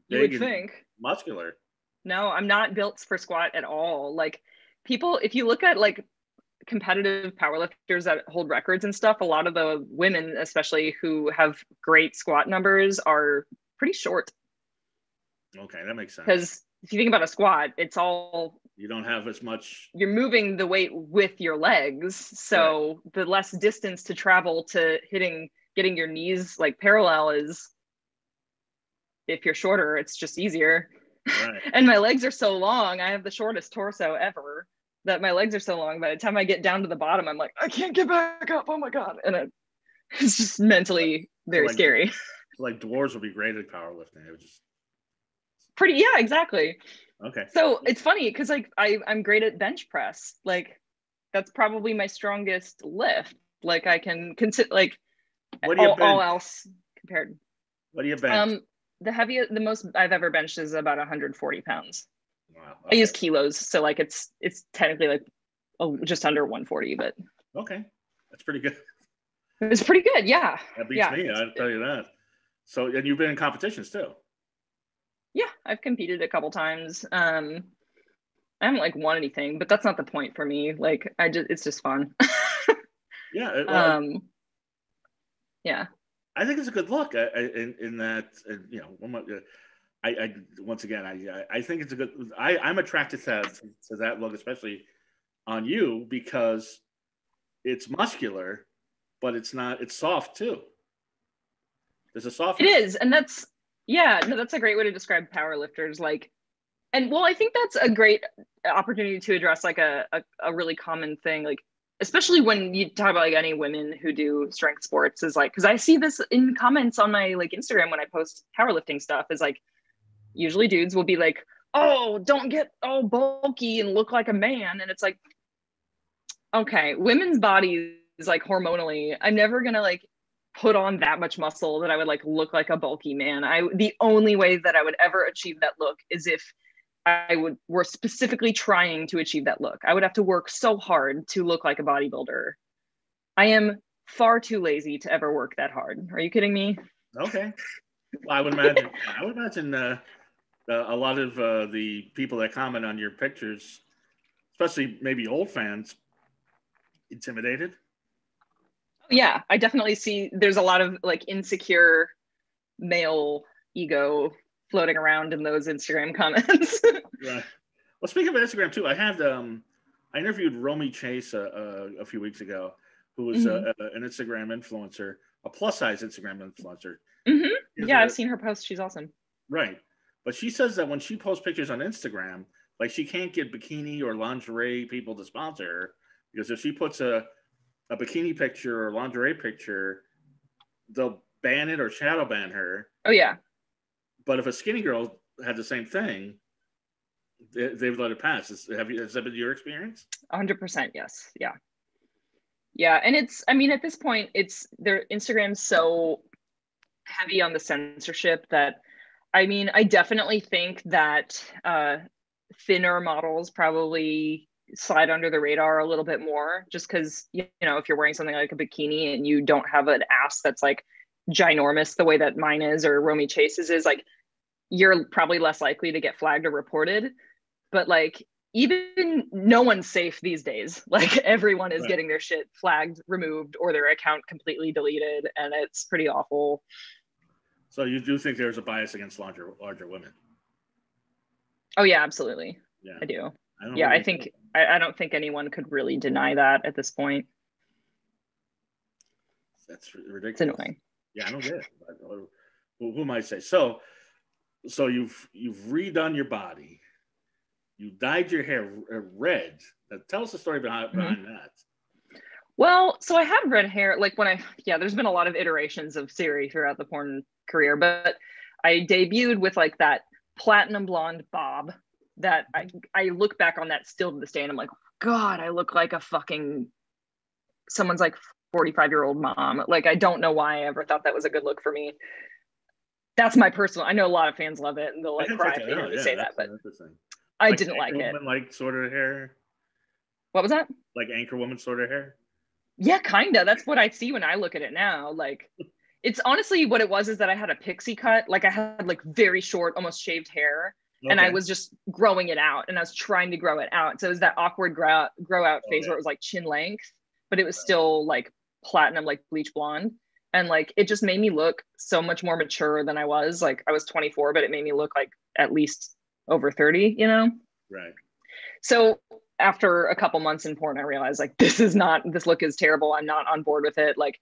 big and muscular. No, I'm not built for squat at all. Like people, if you look at like competitive powerlifters that hold records and stuff, a lot of the women, especially who have great squat numbers, are pretty short. Okay, that makes sense. Because if you think about a squat, it's all, you don't have as much, you're moving the weight with your legs. So right. The less distance to travel to getting your knees like parallel is, if you're shorter, it's just easier. Right. And my legs are so long. I have the shortest torso ever, that my legs are so long. By the time I get down to the bottom, I'm like, I can't get back up. Oh my God. And it's just mentally very scary. Like dwarves would be great at powerlifting. It was just yeah, exactly. Okay. So it's funny because like I'm great at bench press. Like that's probably my strongest lift. Like I can consider like all else compared. What do you bench? The most I've ever benched is about 140 pounds. Wow. Okay. I use kilos, so like it's technically like just under 140, but okay, that's pretty good. It's pretty good, yeah. That beats me. I'll tell you that. So, and you've been in competitions too. Yeah, I've competed a couple times. I haven't like won anything, but that's not the point for me. Like it's just fun. Yeah. Well, yeah. I think it's a good look in that, you know, I once again, I think it's a good, I'm attracted to that look, especially on you, because it's muscular, but it's soft too. There's a softness. It is. And that's Yeah, no, that's a great way to describe powerlifters. Like, and well, I think that's a great opportunity to address like a really common thing, like especially when you talk about like any women who do strength sports, is like, because I see this in comments on my like Instagram when I post powerlifting stuff, is like usually dudes will be like, oh, don't get all bulky and look like a man. And it's like, okay, women's bodies, like hormonally, I'm never gonna like put on that much muscle that I would like look like a bulky man. The only way that I would ever achieve that look is if were specifically trying to achieve that look. I would have to work so hard to look like a bodybuilder. I am far too lazy to ever work that hard. Are you kidding me? Okay. Well, I would imagine. A lot of the people that comment on your pictures, especially maybe old fans, intimidated. Yeah, I definitely see there's a lot of like insecure male ego floating around in those Instagram comments. Right. Well, speaking of Instagram too, I interviewed Romy Chase a few weeks ago, who was an Instagram influencer, a plus size Instagram influencer. Mm-hmm. Yeah, I've seen her post. She's awesome. Right. But she says that when she posts pictures on Instagram, like she can't get bikini or lingerie people to sponsor her, because if she puts a bikini picture or lingerie picture, they'll ban it or shadow ban her. Oh, yeah. But if a skinny girl had the same thing, they've let it pass. Has that been your experience? 100%. Yes. Yeah. Yeah. And it's, I mean, at this point, their Instagram's so heavy on the censorship that, I mean, I definitely think that thinner models probably slide under the radar a little bit more, just because, you know, if you're wearing something like a bikini and you don't have an ass that's like ginormous the way that mine is or Romy Chase's is, like, you're probably less likely to get flagged or reported. But like, even no one's safe these days. Like, everyone is getting their shit flagged, removed, or their account completely deleted, and it's pretty awful. So you do think there's a bias against larger women? Oh yeah, absolutely. Yeah, I do. I think I don't think anyone could really deny that at this point. That's ridiculous. It's annoying. Yeah, I don't get it. Who might say so? So you've redone your body. You dyed your hair red. Now, tell us the story behind that. Well, so I had red hair, like there's been a lot of iterations of Siri throughout the porn career, but I debuted with like that platinum blonde bob that I look back on that still to this day and I'm like, God, I look like a fucking someone's like 45-year-old mom. Like, I don't know why I ever thought that was a good look for me. That's my personal, I know a lot of fans love it and they'll like cry if they hear me say that, but I didn't like it. Like sort of hair. What was that? Like anchor woman sort of hair? Yeah, kind of. That's what I see when I look at it now. Like, it's honestly what it was is that I had a pixie cut. Like, I had like very short, almost shaved hair. Okay. And I was just growing it out and I was trying to grow it out. So it was that awkward grow out phase where it was like chin length, but it was still like platinum, like bleach blonde. And like, it just made me look so much more mature than I was. Like, I was 24, but it made me look like at least over 30, you know? Right. So after a couple months in porn, I realized like, this look is terrible. I'm not on board with it. Like,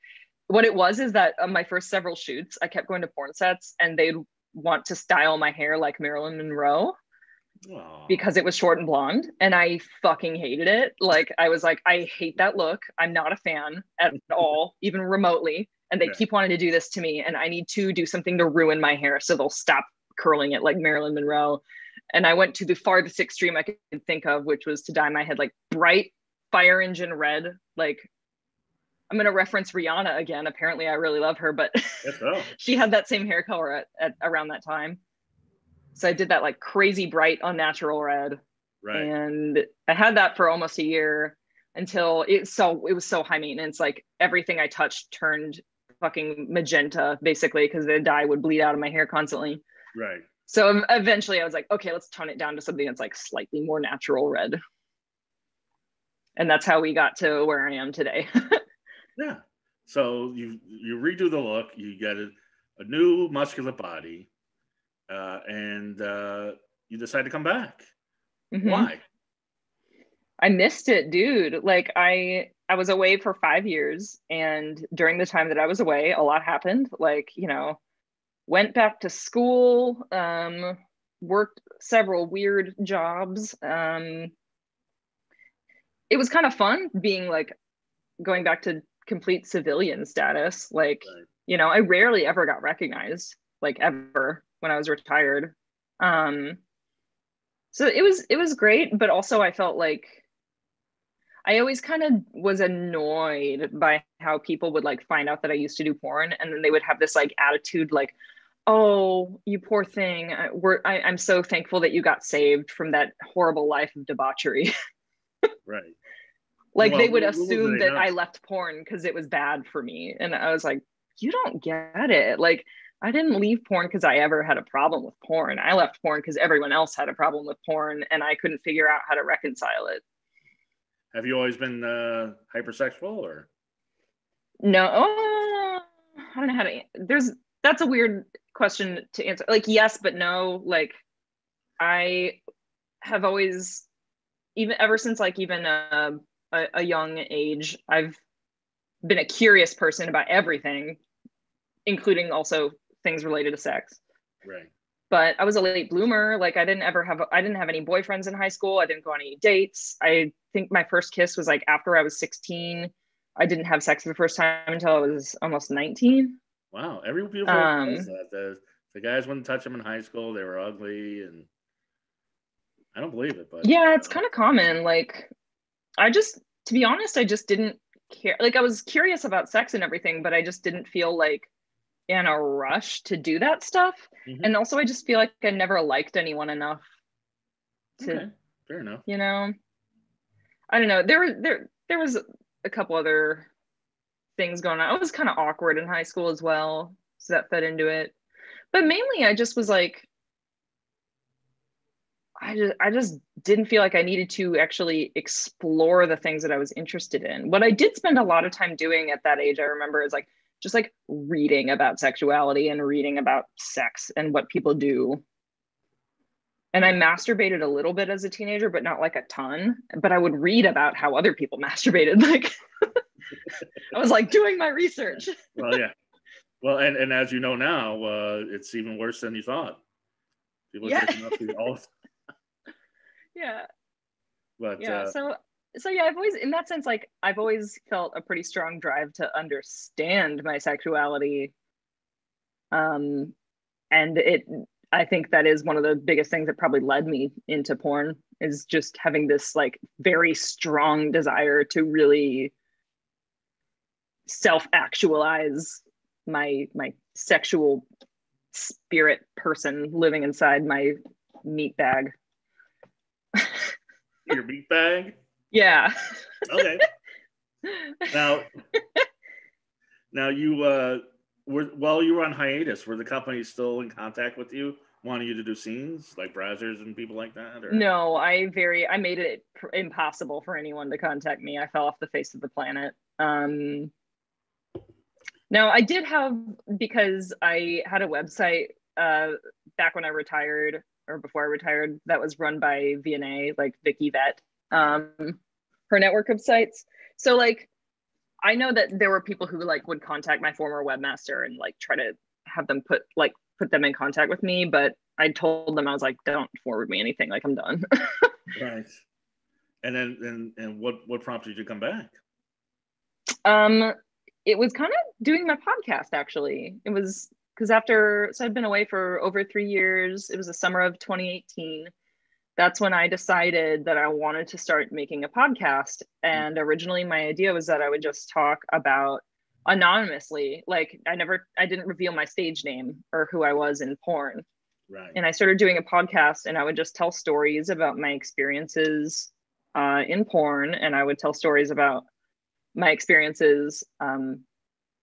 what it was is that on my first several shoots, I kept going to porn sets and they'd want to style my hair like Marilyn Monroe. Aww. Because it was short and blonde and I fucking hated it. Like, I was like, I hate that look. I'm not a fan at all, even remotely. And they keep wanting to do this to me and I need to do something to ruin my hair so they'll stop curling it like Marilyn Monroe. And I went to the farthest extreme I could think of, which was to dye my head like bright fire engine red. Like, I'm going to reference Rihanna again. Apparently I really love her, but she had that same hair color at around that time. So I did that like crazy bright, unnatural red. Right. And I had that for almost a year until it was so high maintenance. Like, everything I touched turned fucking magenta, basically, because the dye would bleed out of my hair constantly. Right. So eventually I was like, okay, let's tone it down to something that's like slightly more natural red. And that's how we got to where I am today. Yeah. So you redo the look, you get a new muscular body, and you decide to come back. Mm-hmm. Why? I missed it, dude. Like, I was away for 5 years, and during the time that I was away, a lot happened. Like, you know, went back to school, worked several weird jobs. It was kind of fun being like going back to complete civilian status. Like, Right. you know, I rarely ever got recognized, like ever, when I was retired. So it was great, but also I felt like I always kind of was annoyed by how people would like find out that I used to do porn, and then they would have this like attitude like, oh, you poor thing. I'm so thankful that you got saved from that horrible life of debauchery. Right. Like, Well, they would little do assume they that know. I left porn because it was bad for me. And I was like, you don't get it. Like, I didn't leave porn because I ever had a problem with porn. I left porn because everyone else had a problem with porn and I couldn't figure out how to reconcile it. Have you always been hypersexual, or? No, I don't know how to. That's a weird question to answer. Like, yes, but no. Like, I have always, even ever since like even a young age, I've been a curious person about everything, including also things related to sex. Right. But I was a late bloomer. Like, I didn't have any boyfriends in high school. I didn't go on any dates. I think my first kiss was like after I was 16. I didn't have sex for the first time until I was almost 19. Wow. Every beautiful woman does that. The guys wouldn't touch them in high school. They were ugly, and I don't believe it, but yeah, it's kind of common. Like, to be honest, I just didn't care. Like, I was curious about sex and everything, but I just didn't feel like in a rush to do that stuff. Mhm. And also I just feel like I never liked anyone enough to, okay, fair enough. you know, I don't know. There was a couple other things going on. I was kind of awkward in high school as well, so that fed into it. But mainly I just was like, I just didn't feel like I needed to actually explore the things that I was interested in. What I did spend a lot of time doing at that age, I remember, is like just like reading about sexuality and reading about sex and what people do. And I masturbated a little bit as a teenager, but not like a ton. But I would read about how other people masturbated. Like, I was like doing my research. Well, yeah. Well, and as you know now, it's even worse than you thought. People are Yeah. taking up to all. Yeah. But Yeah. So yeah, I've always, in that sense, like I've always felt a pretty strong drive to understand my sexuality. And I think that is one of the biggest things that probably led me into porn, is just having this like very strong desire to really self-actualize my sexual spirit person living inside my meat bag. your meat bag. Yeah. Okay. Now you while you were on hiatus, were the companies still in contact with you, wanting you to do scenes like browsers and people like that? Or? No, I made it impossible for anyone to contact me. I fell off the face of the planet. No, I did have, because I had a website back when I retired, or before I retired, that was run by VNA, like Vicky Vet, her network of sites. So like, I know that there were people who like would contact my former webmaster and like try to have them put them in contact with me, but I told them, I was like, don't forward me anything, like I'm done. Right. And then what prompted you to come back? It was kind of doing my podcast, actually. It was because so I'd been away for over 3 years. It was the summer of 2018. That's when I decided that I wanted to start making a podcast. And originally my idea was that I would just talk about anonymously. Like, I didn't reveal my stage name or who I was in porn. Right. And I started doing a podcast, and I would just tell stories about my experiences in porn. And I would tell stories about my experiences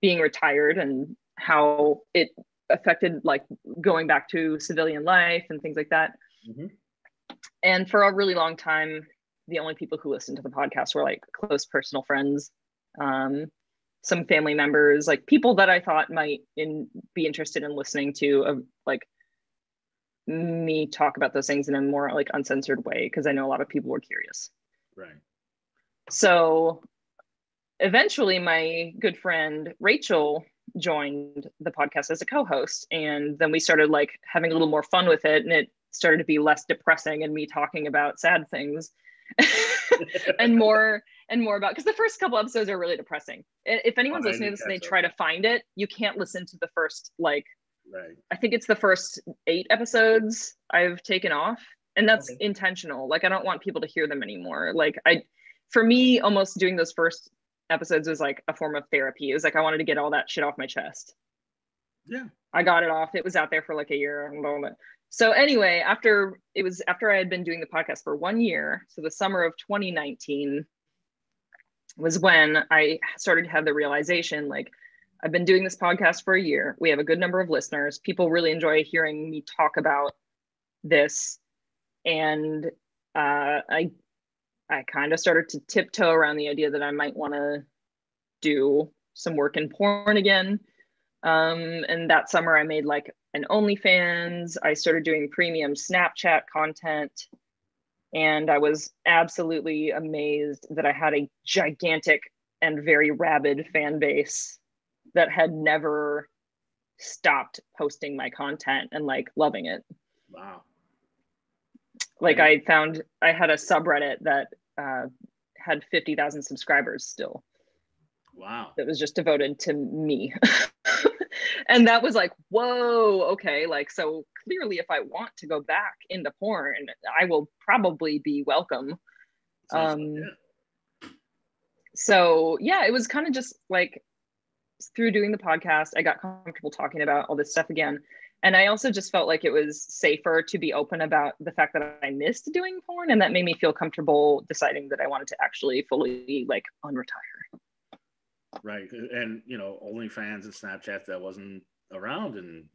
being retired and how it affected like going back to civilian life and things like that. Mm-hmm. And for a really long time, the only people who listened to the podcast were like close personal friends, some family members, like people that I thought might be interested in listening to like me talk about those things in a more like uncensored way, because I know a lot of people were curious. Right. So eventually my good friend Rachel joined the podcast as a co-host, and then we started like having a little more fun with it, and it started to be less depressing and me talking about sad things and more about, because the first couple episodes are really depressing. If anyone's listening to this and they try to find it, you can't listen to the first like I think it's the first 8 episodes I've taken off, and that's intentional. Like I don't want people to hear them anymore. Like for me, almost doing those first episodes was like a form of therapy. It was like I wanted to get all that shit off my chest. Yeah, I got it off. It was out there for like a year. So anyway, after I had been doing the podcast for 1 year, so the summer of 2019 was when I started to have the realization, like, I've been doing this podcast for a year. We have a good number of listeners. People really enjoy hearing me talk about this. And I kind of started to tiptoe around the idea that I might want to do some work in porn again. And that summer I made like an OnlyFans. I started doing premium Snapchat content. And I was absolutely amazed that I had a gigantic and very rabid fan base that had never stopped posting my content and like loving it. Wow. Like I found I had a subreddit that had 50,000 subscribers still. Wow. That was just devoted to me. And that was like, whoa, okay. Like, so clearly if I want to go back into porn, I will probably be welcome. So yeah, it was kind of just like through doing the podcast, I got comfortable talking about all this stuff again. And I also just felt like it was safer to be open about the fact that I missed doing porn. And that made me feel comfortable deciding that I wanted to actually fully like unretire. Right. And, you know, OnlyFans and Snapchat, that wasn't around. And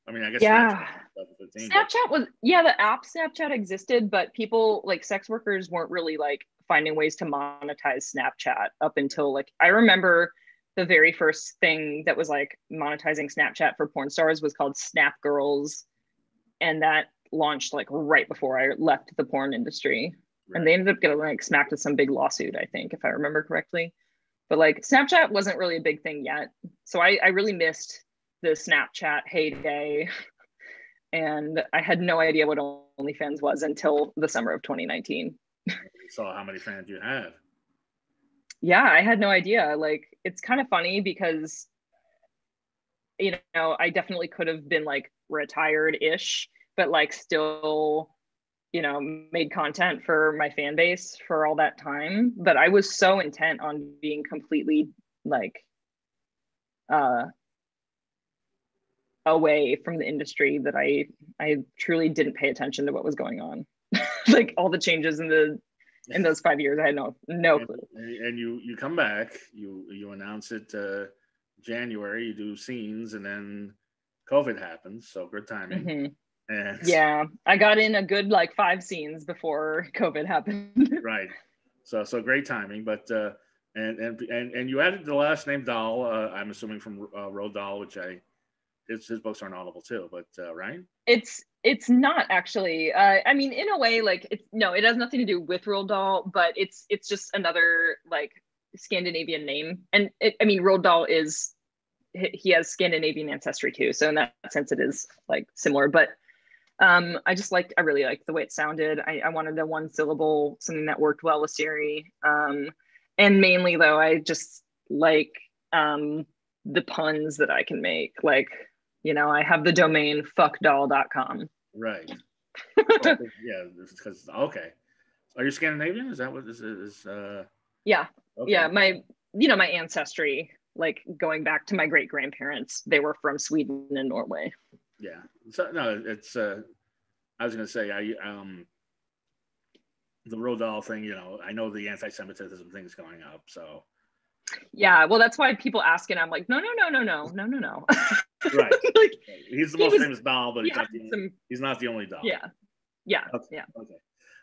I mean, I guess Snapchat was, the app Snapchat existed, but people like sex workers weren't really like finding ways to monetize Snapchat up until like, I remember the very first thing that was like monetizing Snapchat for porn stars was called Snap Girls. And that launched like right before I left the porn industry. Right. And they ended up getting like smacked with some big lawsuit, I think, if I remember correctly. But like Snapchat wasn't really a big thing yet. So I really missed the Snapchat heyday. And I had no idea what OnlyFans was until the summer of 2019. You saw how many fans you had. Yeah, I had no idea. Like, it's kind of funny because, you know, I definitely could have been like retired-ish, but like still, you know, made content for my fan base for all that time. But I was so intent on being completely like away from the industry that I truly didn't pay attention to what was going on. Like all the changes in those 5 years, I had no clue. And you come back, you announce it January, you do scenes, and then COVID happens. So good timing. Mm-hmm. And yeah, I got in a good like 5 scenes before COVID happened. Right. So great timing. But and you added the last name Dahl. I'm assuming from Roald Dahl, which his books aren't audible too. But right? It's not actually. I mean, in a way, like it has nothing to do with Roald Dahl, but it's just another like Scandinavian name. And Roald Dahl he has Scandinavian ancestry too, so in that sense, it is like similar. But I really liked the way it sounded. I wanted a 1 syllable, something that worked well with Siri. And mainly though, I just like the puns that I can make. Like, you know, I have the domain fuckdoll.com. Right. Yeah, because okay. Are you Scandinavian? Is that what this is? Yeah. Okay. Yeah. My ancestry, like going back to my great grandparents, they were from Sweden and Norway. Yeah. So no, it's I was gonna say the Roald Dahl thing, you know, I know the anti-Semitism thing's going up, so yeah, well that's why people ask, and I'm like, no. Right. Like, he's the most famous doll, but he's not the only doll. Yeah. Okay. Yeah. Okay.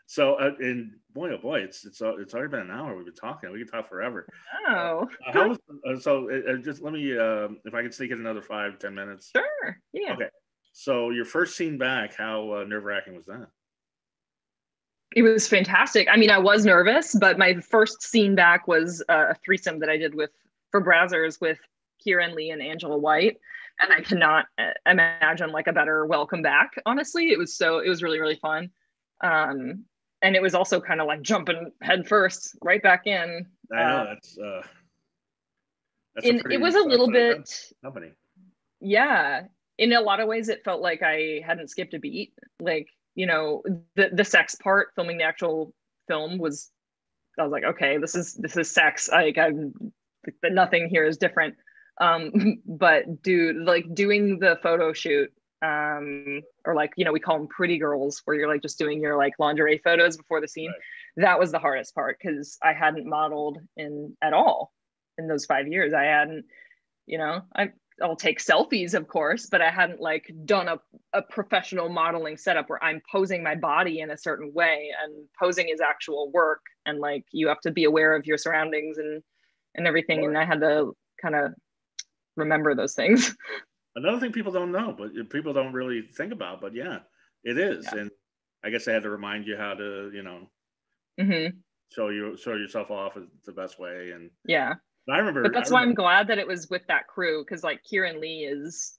So and boy, oh boy, it's already been an hour. We've been talking. We can talk forever. Oh. Just let me if I can sneak in another 5-10 minutes. Sure. Yeah. Okay. So your first scene back, how nerve-wracking was that? It was fantastic. I mean, I was nervous, but my first scene back was a threesome that I did for Brazzers with Kieran Lee and Angela White. And I cannot imagine like a better welcome back. Honestly, it was really, really fun. And it was also kind of like jumping head first right back in. I know that's it was a little bit company. Yeah. In a lot of ways, it felt like I hadn't skipped a beat. Like, you know, the sex part, filming the actual film I was like, okay, this is sex. Nothing here is different. But doing the photo shoot, or like, you know, we call them pretty girls, where you're like just doing your like lingerie photos before the scene. Right. That was the hardest part, because I hadn't modeled at all in those 5 years. I hadn't, you know, I'll take selfies, of course, but I hadn't like done a professional modeling setup where I'm posing my body in a certain way, and posing is actual work. And like, you have to be aware of your surroundings and everything. Sure. And I had to kind of remember those things. Another thing people don't know, but people don't really think about, but yeah, it is. Yeah. And I guess I had to remind you how to, you know, show yourself off the best way. And yeah. But that's why I'm glad that it was with that crew, because like Kieran Lee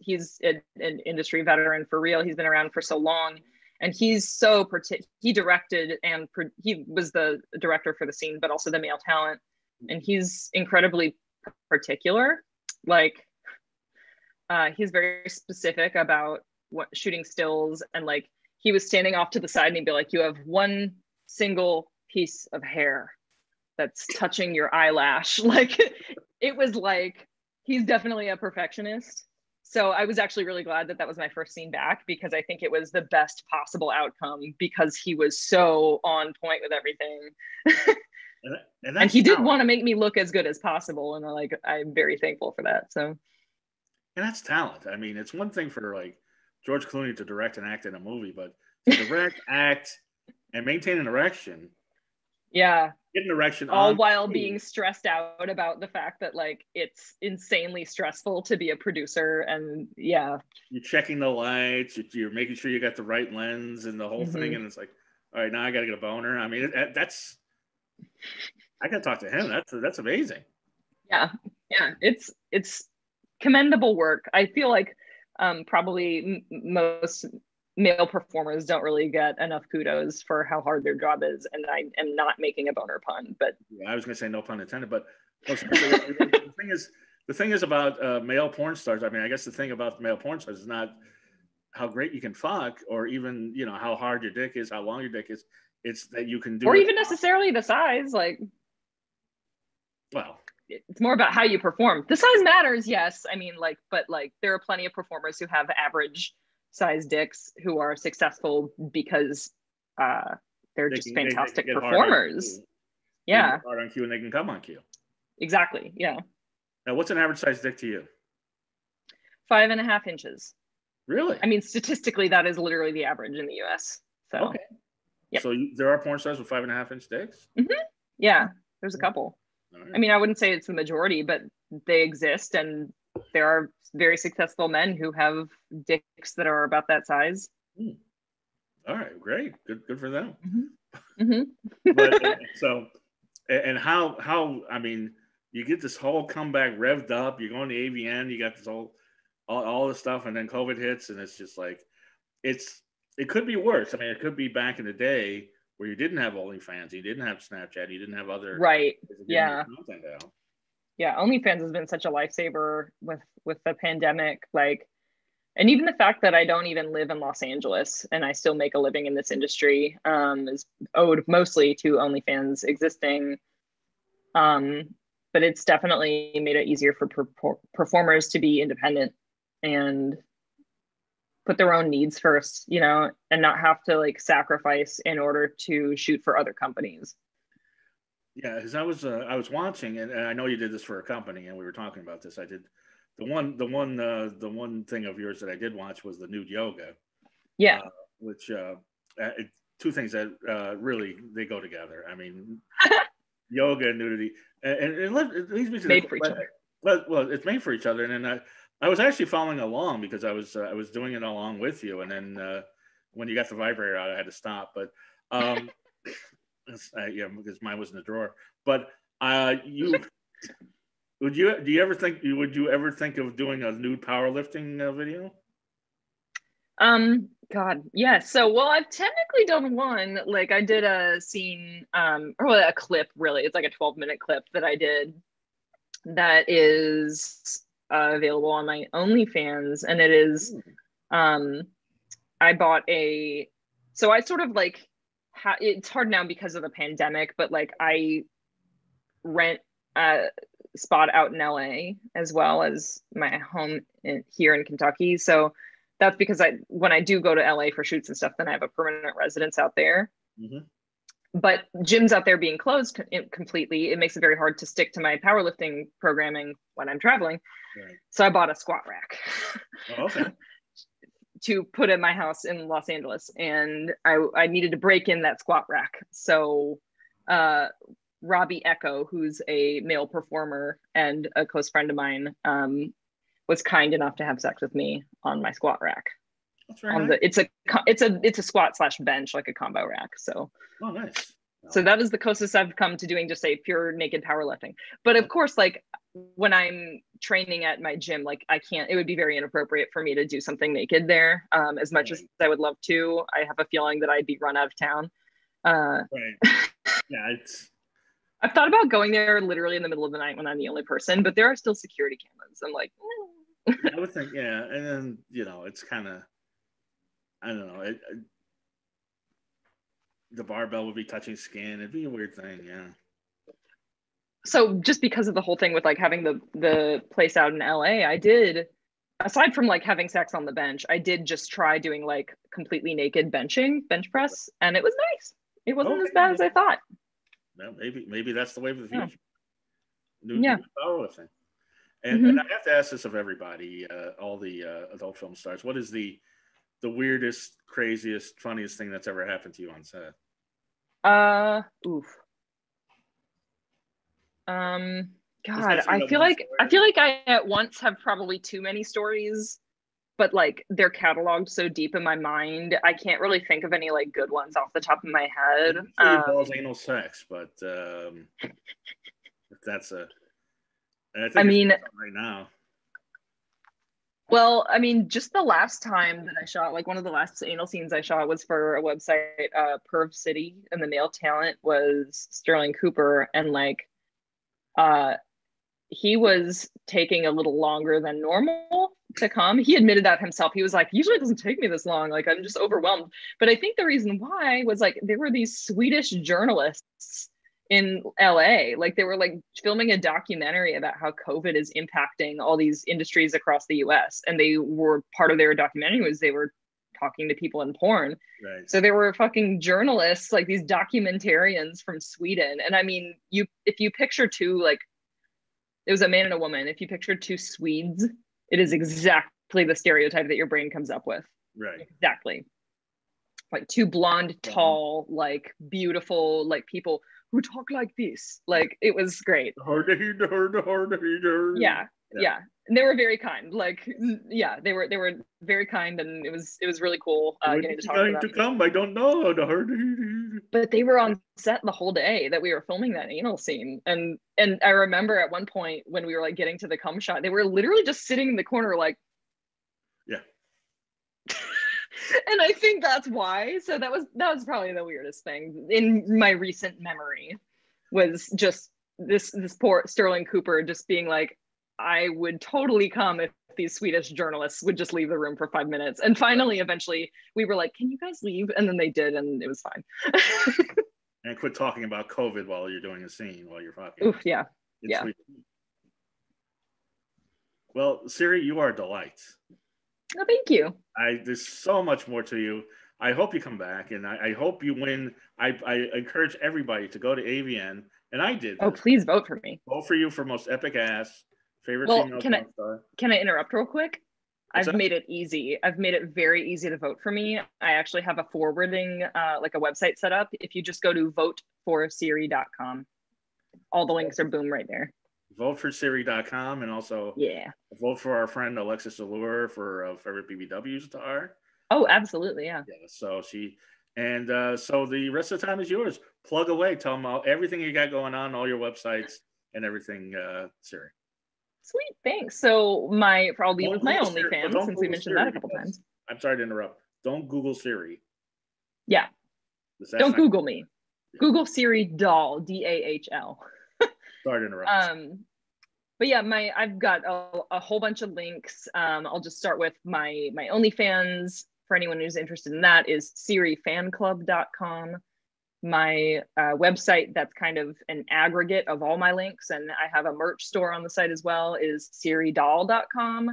he's an industry veteran for real. He's been around for so long, and he's so he directed and he was the director for the scene, but also the male talent, and he's incredibly particular. Like, he's very specific about what shooting stills, and like he was standing off to the side and he'd be like, you have one single piece of hair that's touching your eyelash. Like, it was like, he's definitely a perfectionist. So I was actually really glad that was my first scene back, because I think it was the best possible outcome, because he was so on point with everything. and he did want to make me look as good as possible. And I'm very thankful for that. So. And that's talent. I mean, it's one thing for like George Clooney to direct and act in a movie, but to direct, act, and maintain an erection. Yeah. Get an erection all while being stressed out about the fact that like it's insanely stressful to be a producer. And yeah, you're checking the lights, you're making sure you got the right lens and the whole thing, and it's like, all right, now I gotta get a boner. I mean, that's I gotta talk to him. That's amazing. Yeah, it's commendable work. I feel like probably most male performers don't really get enough kudos for how hard their job is, and I am not making a boner pun, but yeah, I was gonna say no pun intended, but the thing is about male porn stars. I mean, I guess the thing about male porn stars is not how great you can fuck, or even, you know, how hard your dick is, how long your dick is. It's that you can do, or even necessarily the size. Like, well, it's more about how you perform. The size matters, yes. I mean, like, but like, there are plenty of performers who have average size dicks who are successful because they're just fantastic performers. Yeah. Hard on cue, and they can come on cue. Exactly. Yeah. Now, what's an average size dick to you? 5.5 inches. Really? I mean, statistically, that is literally the average in the US. So, okay. Yep. So there are porn stars with 5.5 inch dicks? Yeah, there's a couple. Right. I mean, I wouldn't say it's the majority, but they exist, and there are very successful men who have dicks that are about that size. All right, great, good for them. But so, and how I mean, you get this whole comeback revved up. You're going to AVN. You got this all this stuff, and then COVID hits, and it's just like it could be worse. I mean, it could be back in the day where you didn't have OnlyFans, you didn't have Snapchat, you didn't have other Yeah. Yeah, OnlyFans has been such a lifesaver with the pandemic, like, and even the fact that I don't even live in Los Angeles and I still make a living in this industry is owed mostly to OnlyFans existing. But it's definitely made it easier for performers to be independent and put their own needs first, you know, and not have to like sacrifice in order to shoot for other companies. Yeah, because I was watching, and I know you did this for a company, and we were talking about this. I did the one thing of yours that I did watch was the nude yoga. Yeah, which two things that really they go together. I mean, yoga and nudity, and it leads me to made for each other. Well, it's made for each other, and then I was actually following along because I was doing it along with you, and then when you got the vibrator out, I had to stop, but. Yeah, because mine was in the drawer. But Would you ever think of doing a nude powerlifting video? God, yeah. So, well, I've technically done one. Like, I did a scene, or a clip, really. It's like a 12-minute clip that I did that is available on my OnlyFans, and it is, I bought so I sort of like, it's hard now because of the pandemic, but like I rent a spot out in LA as well as my home here in Kentucky. So that's because when I do go to LA for shoots and stuff, then I have a permanent residence out there. Mm-hmm. But gyms out there being closed completely, it makes it very hard to stick to my powerlifting programming when I'm traveling. Right. So I bought a squat rack. Oh, okay. To put in my house in Los Angeles, and I needed to break in that squat rack. So Robbie Echo, who's a male performer and a close friend of mine, was kind enough to have sex with me on my squat rack. That's very nice. It's a squat / bench, like a combo rack. So oh, nice. So that is the closest I've come to doing just a pure naked powerlifting. But of course, like when I'm training at my gym, like it would be very inappropriate for me to do something naked there. As much as I would love to, I have a feeling that I'd be run out of town. Right. Yeah, I've thought about going there literally in the middle of the night when I'm the only person, but there are still security cameras. I'm like, I would think, yeah. And then, it's kind of, I don't know. The barbell would be touching skin. It'd be a weird thing, yeah. So just because of the whole thing with like having the place out in LA, I did, aside from like having sex on the bench, I did just try doing like completely naked bench press, and it was nice. It wasn't as bad as I thought. Well, maybe that's the way of the future. New powerlifting. And I have to ask this of everybody, all the adult film stars. What is the weirdest, craziest, funniest thing that's ever happened to you on set? God, I feel like I at once have probably too many stories, but like they're cataloged so deep in my mind, I can't really think of any like good ones off the top of my head. It involves anal sex, but if that's I mean, right now. Well, I mean, just the last time that I shot, like one of the last anal scenes I shot was for a website, Perv City, and the male talent was Sterling Cooper, and like, he was taking a little longer than normal to come. He admitted that himself. He was like, usually it doesn't take me this long. Like, I'm just overwhelmed. But I think the reason why was like, there were these Swedish journalists in LA, like they were like filming a documentary about how COVID is impacting all these industries across the US. And they were, part of their documentary was they were talking to people in porn. Right. So there were fucking journalists, like these documentarians from Sweden. And I mean, if you picture two, like it was a man and a woman. If you picture two Swedes, it is exactly the stereotype that your brain comes up with. Right. Exactly. Like two blonde, tall, like beautiful, like people who talk like this. Like it was great. Yeah. And they were very kind. Like, yeah, they were very kind, and it was really cool getting to talk to them. To come, I don't know. But they were on set the whole day that we were filming that anal scene, and I remember at one point when we were like getting to the cum shot, they were literally just sitting in the corner, like, yeah. And I think that's why. So that was probably the weirdest thing in my recent memory, was just this poor Sterling Cooper just being like, I would totally come if these Swedish journalists would just leave the room for 5 minutes. And finally, eventually, we were like, can you guys leave? And then they did, and it was fine. And quit talking about COVID while you're doing a scene, while you're fucking. Oof, yeah. Yeah. Sweet. Well, Siri, you are a delight. Oh, thank you. There's so much more to you. I hope you come back, and I hope you win. I encourage everybody to go to AVN, and I did. Oh, please vote for me. Vote for you for most epic ass, favorite female star. Can I interrupt real quick? I've made it easy. I've made it very easy to vote for me. I actually have a forwarding, like a website set up. If you just go to voteforsiri.com, all the links are boom right there. Voteforsiri.com, and also vote for our friend Alexis Allure for favorite BBW star. Oh, absolutely, yeah. So so the rest of the time is yours. Plug away. Tell them everything you got going on, all your websites and everything, Siri. Sweet, thanks. So I'll leave with my OnlyFans since we mentioned that a couple times. I'm sorry to interrupt. Don't Google Siri. Yeah. Don't Google me. Yeah. Google Siri Dahl, Dahl. Sorry to interrupt. But yeah, I've got a whole bunch of links. I'll just start with my OnlyFans. For anyone who's interested in that, is SiriFanclub.com. My website that's kind of an aggregate of all my links, and I have a merch store on the site as well, is SiriDahl.com.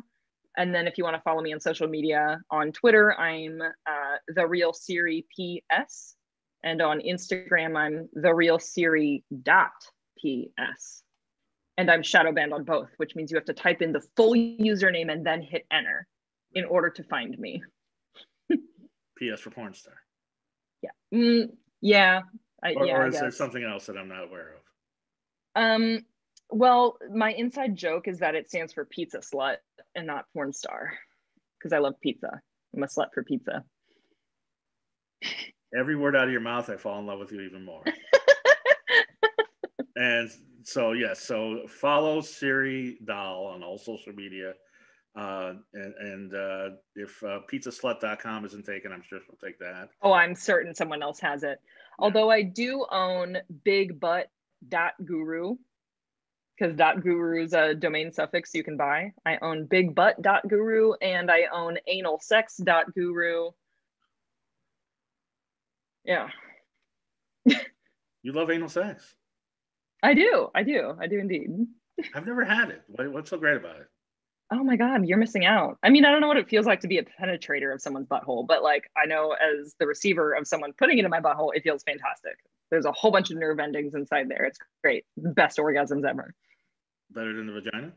And then if you want to follow me on social media, on Twitter, I'm The Real Siri PS. And on Instagram, I'm The Real Siri.ps. And I'm shadow banned on both, which means you have to type in the full username and then hit enter in order to find me. PS for porn star. Yeah. Yeah. Or is there something else that I'm not aware of? Well, my inside joke is that it stands for pizza slut and not porn star, because I love pizza. I'm a slut for pizza. Every word out of your mouth, I fall in love with you even more. And so, yes, so follow Siri Dahl on all social media. And if pizzaslut.com isn't taken, I'm sure she'll take that. Oh, I'm certain someone else has it. Yeah. Although I do own bigbutt.guru, because .guru is a domain suffix you can buy. I own bigbutt.guru, and I own analsex.guru. Yeah. You love anal sex? I do indeed. I've never had it. What's so great about it? Oh my God, you're missing out. I mean, I don't know what it feels like to be a penetrator of someone's butthole, but like, I know as the receiver of someone putting it in my butthole, it feels fantastic. There's a whole bunch of nerve endings inside there. It's great. Best orgasms ever. Better than the vagina?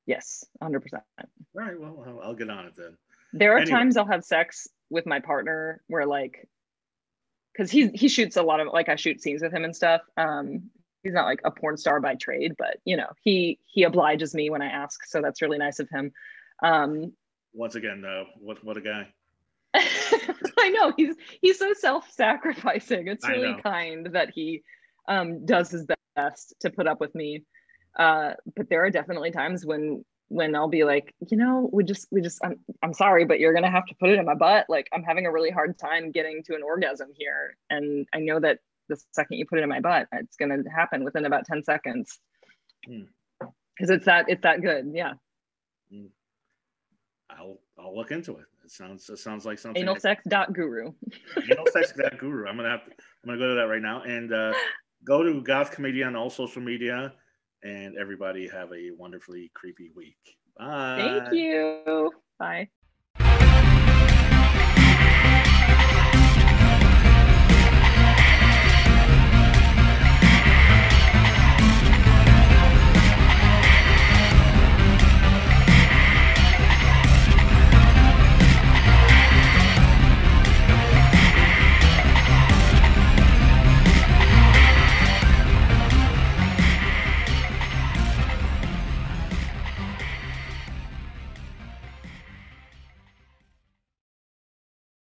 Yes, 100%. All right, well, I'll get on it then. There are times I'll have sex with my partner where like, because he shoots a lot of, like I shoot scenes with him and stuff. He's not like a porn star by trade, but you know, he obliges me when I ask, so that's really nice of him. Once again, what a guy. I know, he's so self-sacrificing. It's really kind that he does his best to put up with me. But there are definitely times when I'll be like, you know, I'm sorry, but you're gonna have to put it in my butt. Like, I'm having a really hard time getting to an orgasm here, and I know that the second you put it in my butt, it's gonna happen within about 10 seconds. Because it's that good. Yeah. I'll look into it. It sounds like something. Analsex.guru. Analsex.guru. I'm gonna go to that right now, and go to Goth Comedian on all social media, and everybody have a wonderfully creepy week. Bye. Thank you. Bye.